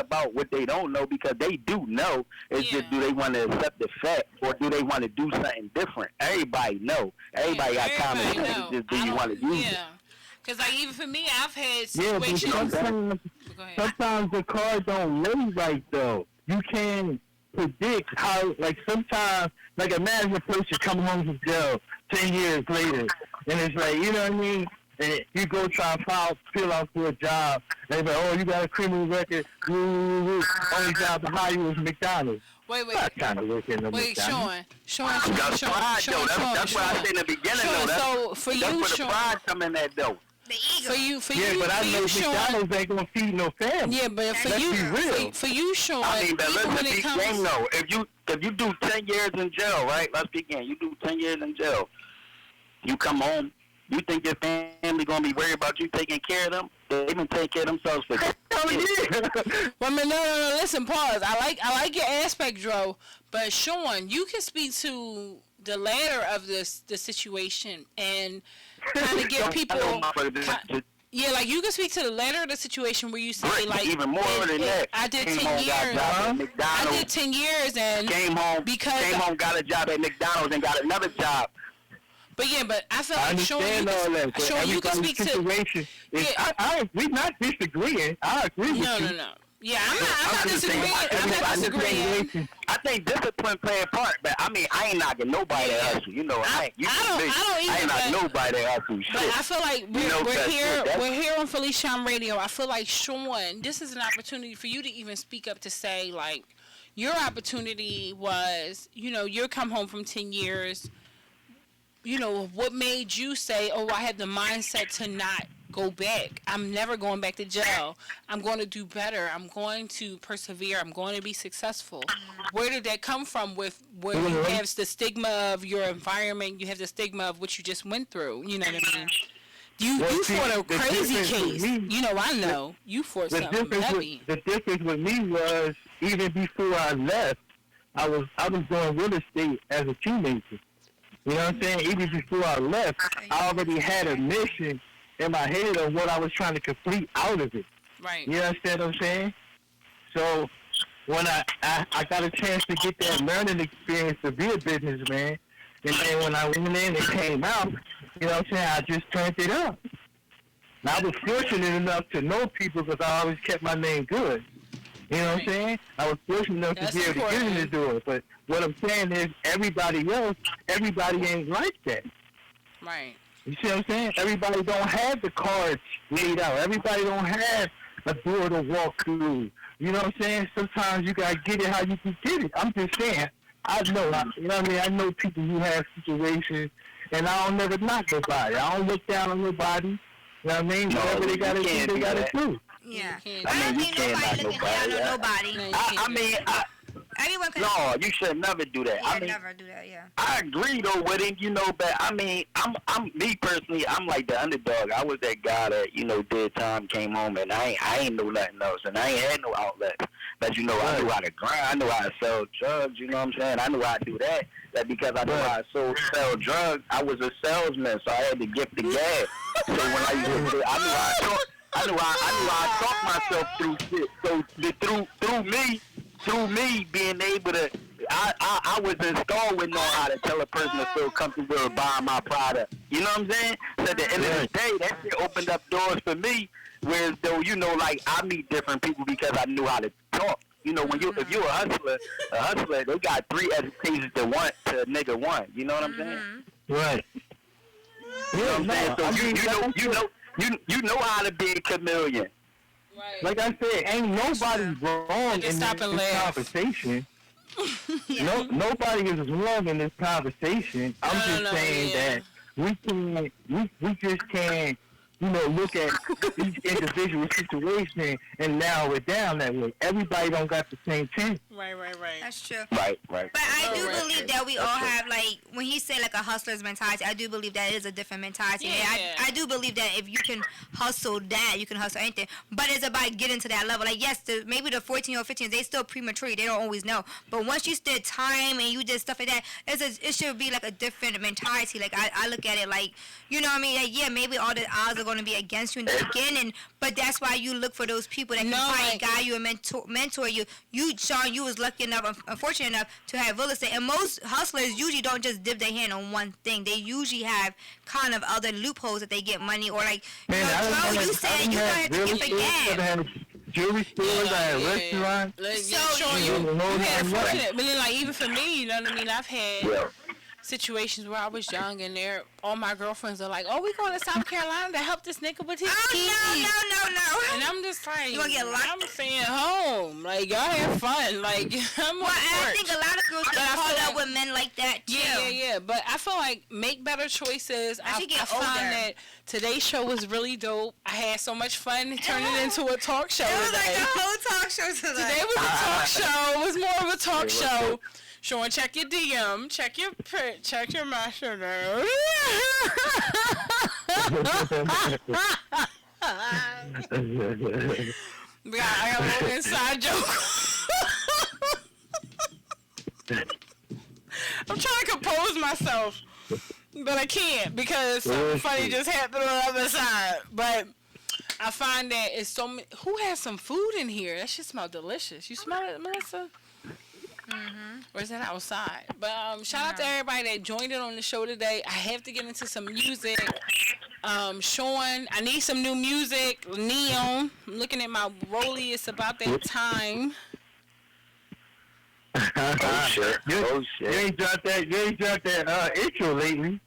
about what they don't know because they do know. It's just do they want to accept the fact or do they want to do something different? Everybody know. Everybody got common sense. It's just do you want to use it? Yeah. Because like even for me, I've had Yeah, but situations. sometimes, sometimes the card don't lay right though. You can't predict how. Like sometimes, like imagine a person come home from jail 10 years later, and it's like you know what I mean. And you go try and fill out for a job. They be like, oh, you got a criminal record. Only job to hire you was McDonald's. Wait. Not trying to work in the Wait, McDonald's. Sean. That's pride, though. That's what I said in the beginning, though. So for That's you, where the Sean. pride come in at, though. The ego. For Yeah, you, but I know Sean. McDonald's ain't gonna feed no family. Yeah, but for Let's you, be real. for you, Sean. I mean, but even when listen, it peep comes, game, though. If you do 10 years in jail, right? Let's begin. You do 10 years in jail. You come home. You think your family gonna be worried about you taking care of them? They've been taking care of themselves for years. Well, no. Listen, pause. I like your aspect, Dro. But Sean, you can speak to the latter of the situation and kind of get people. Yeah, like you can speak to the latter of the situation where you say like even more than that. I did Came 10 home, got a years. job at I McDonald's. did 10 years and Came home, got a job at McDonald's and got another job. But yeah, but I feel I like Sean, understand all that. But Sean, you can everybody's speak to. situation is, Yeah. we're not disagreeing. I agree with you. No. Yeah, I'm not disagreeing. I'm not disagreeing. I think discipline play a part, but I mean, I ain't knocking nobody that hustle. You know, I ain't knocking nobody that hustle. Shit. But I feel like we're here on PhillyShine Radio. I feel like Sean, this is an opportunity for you to even speak up to say like, your opportunity was, you know, you come home from 10 years. You know, what made you say, oh, I had the mindset to not go back. I'm never going back to jail. I'm going to do better. I'm going to persevere. I'm going to be successful. Where did that come from with where you have the stigma of your environment, you have the stigma of what you just went through, you know what I mean? You fought a crazy case. You know, I know. You fought something heavy. The difference with me was, even before I left, I was doing real estate as a teenager. You know what I'm saying? Even before I left, I already had a mission in my head of what I was trying to complete out of it. Right. You understand what I'm saying? So when I got a chance to get that learning experience to be a businessman, and then when I went in and came out, you know what I'm saying, I just turned it up. And I was fortunate enough to know people because I always kept my name good. You know what I'm saying? I was fortunate enough to be able to get in the door. But what I'm saying is everybody ain't like that. Right. You see what I'm saying? Everybody don't have the cards laid out. Everybody don't have a door to walk through. You know what I'm saying? Sometimes you got to get it how you can get it. I'm just saying, I know, you know what I mean? I know people who have situations, and I don't never knock nobody. I don't look down on nobody. You know what I mean? Whatever they got to do, they got to do. Yeah. I mean, you think can't nobody knock looking down on nobody. I mean, Everyone everyone can. No, you should never do that. Yeah, I mean, never do that. Yeah. I agree though with him, but I mean, I'm me personally, I'm like the underdog. I was that guy that did time, came home, and I ain't know nothing else, and I ain't had no outlet. But I knew how to grind, I knew how to sell drugs. You know what I'm saying? I knew how to do that. That because I knew how to sell drugs, I was a salesman, so I had to gift the gab. So when I used to, I knew how to talk. I knew how to talk myself through shit. So through me being able to, I was installed with knowing how to tell a person to feel comfortable with buying my product. You know what I'm saying? So at the end of the day, that shit opened up doors for me. Whereas though, like I meet different people because I knew how to talk. When if you're a hustler, they got 3 educations to nigga one. You know what I'm saying? Right. You know what I'm saying? So you know how to be a chameleon. Right. Like I said, ain't nobody wrong in this conversation. Nobody is wrong in this conversation. I'm just saying that we just can't, look at each individual situation and narrow it down that way. Everybody don't got the same chance. Right. That's true. Right. But I do believe that we all have, like, when he said, like, a hustler's mentality, I do believe that is a different mentality. Yeah. I do believe that if you can hustle that, you can hustle anything. But it's about getting to that level. Like, yes, maybe the 14 or 15, they still premature. They don't always know. But once you spend time and you did stuff like that, it should be, like, a different mentality. Like, I look at it like, you know what I mean? Like, yeah, maybe all the odds are going to be against you in the beginning, but that's why you look for those people that can probably guide you and mentor you. Sean, you was lucky enough, unfortunate enough to have real estate. And most hustlers usually don't just dip their hand on one thing. They usually have kind of other loopholes that they get money, or like, you said you had to get the gap. Jewelry stores, I had restaurants. So you had fortunate, but then, like, even for me, you know what I mean? I've had situations where I was young and all my girlfriends are like, oh, we going to South Carolina to help this nigga with his kids. No. And I'm just like, you gonna get locked? I'm staying home. Like, y'all have fun. Like, I think a lot of girls get caught up with men like that, too. Yeah. But I feel like make better choices. I find that today's show was really dope. I had so much fun turning it into a talk show It was today. like a whole talk show today. Today was a talk show. It was more of a talk show. Sean, check your DM, check your master now. I got a little inside joke. I'm trying to compose myself, but I can't because something funny just happened on the other side. But I find that it's so many. Who has some food in here? That shit smell delicious. You smell it, Melissa? Mm-hmm. Or is that outside? But shout out to everybody that joined in on the show today. I have to get into some music. Sean, I need some new music. Neon, I'm looking at my rollie. It's about that time. Shit. You ain't dropped that intro lately.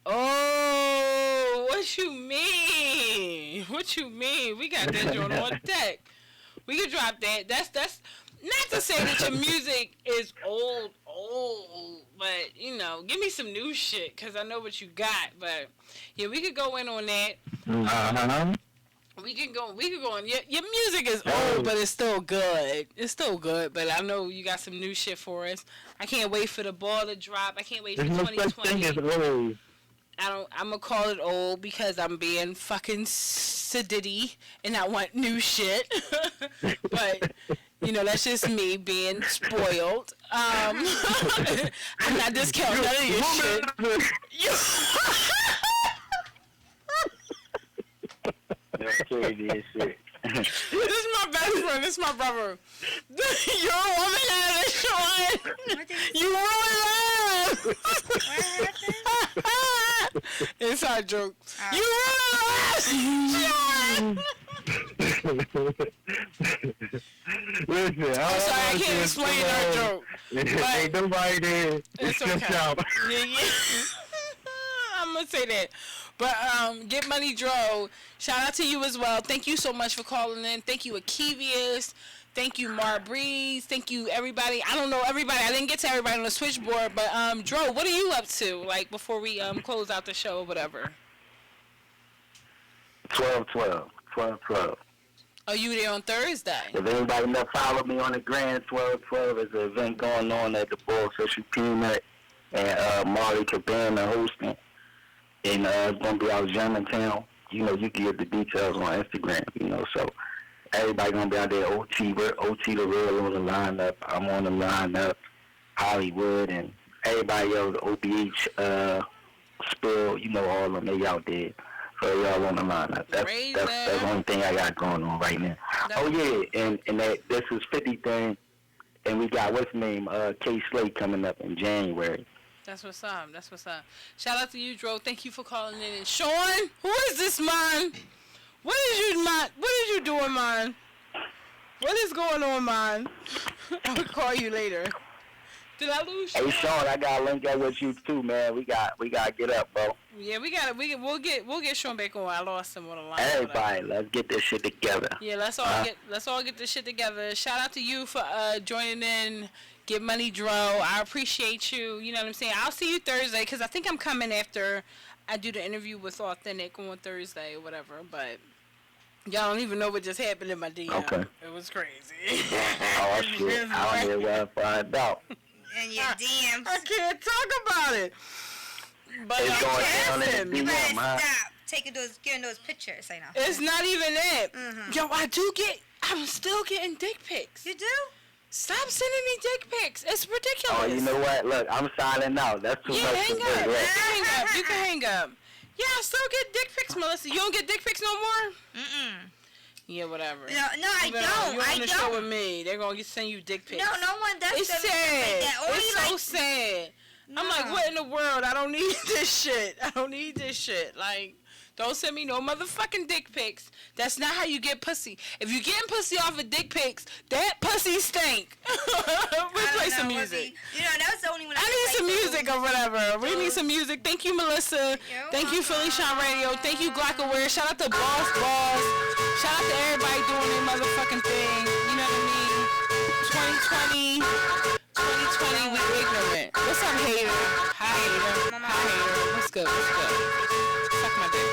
Oh, what you mean? We got that joint on deck. We can drop that. That's not to say that your music is old, but, give me some new shit, because I know what you got. But, yeah, we could go in on that. Uh-huh. We can go on. Your music is old, but it's still good. But I know you got some new shit for us. I can't wait for the ball to drop. I can't wait for 2020. No such thing as old. I'm gonna call it old because I'm being fucking sedity and I want new shit. But that's just me being spoiled. I'm not discounting none of your shit. That's crazy as shit. This is my best friend. This is my brother. You're a woman out of Sean. You ruined love. What happened? Inside joke. You ruined love, Sean. Listen, I'm sorry, I can't explain our joke. Ain't nobody there. It's okay. Out. Yeah. I'm gonna say that. But Get Money Dro, shout out to you as well. Thank you so much for calling in. Thank you, Akivius. Thank you, Mar Breeze. Thank you, everybody. I don't know everybody. I didn't get to everybody on the switchboard, but Dro, what are you up to? Like before we close out the show or whatever. 12-12. Oh, you there on Thursday? If anybody that follow me on the Grand 1212, there's an event going on at the Bull Fisher Peanut and Marley Cabana hosting. And it's going to be out of Germantown. You know, you can get the details on Instagram, you know. So everybody going to be out there. OT the Real on the lineup. I'm on the lineup. Hollywood and everybody else, OBH, Spill, you know, all of them, they out there. So y'all on the lineup. That's the only thing I got going on right now. Oh, yeah, and this is 50 thing, and we got, what's his name, K. Slate coming up in January. That's what's up. That's what's up. Shout out to you, Dro. Thank you for calling in. And Sean, who is this, man? What is you doing, man? What is going on, man? I'll call you later. Did I lose you? Hey, Sean, I got to link up with you, too, man. We got to get up, bro. Yeah, we'll get Sean back on. I lost him on the line. Everybody, let's get this shit together. Yeah, let's all get this shit together. Shout out to you for joining in. Get Money Dro. I appreciate you. You know what I'm saying? I'll see you Thursday because I think I'm coming after I do the interview with Authentic on Thursday or whatever. But y'all don't even know what just happened in my DM. Okay. It was crazy. Oh, shit. I don't know where to find out. And your DMs. I can't talk about it. But it's going down in the You DM, better huh? stop getting those pictures. I know. It's not even that. Mm-hmm. Yo, I'm still getting dick pics. You do? Stop sending me dick pics. It's ridiculous. Oh, you know what? Look, I'm signing out. That's too much hang for up. me. You can hang up. You can hang up. Yeah, I still get dick pics, Melissa. You don't get dick pics no more? Mm-mm. Yeah, whatever. No, I don't. You're on the show with me. They're going to send you dick pics. No one does. It's sad. It's so sad. No. I'm like, what in the world? I don't need this shit. Like, don't send me no motherfucking dick pics. That's not how you get pussy. If you getting pussy off of dick pics, that pussy stink. We play some music. You know, that was the only one I need some music or whatever. We need some music. Thank you, Melissa. Thank you, PhillyShine Radio. Thank you, Glockaware. Shout out to Boss. Shout out to everybody doing their motherfucking thing. You know what I mean? 2020, we ignorant. What's up, hater? Hi, hater. What's good? Suck my dick.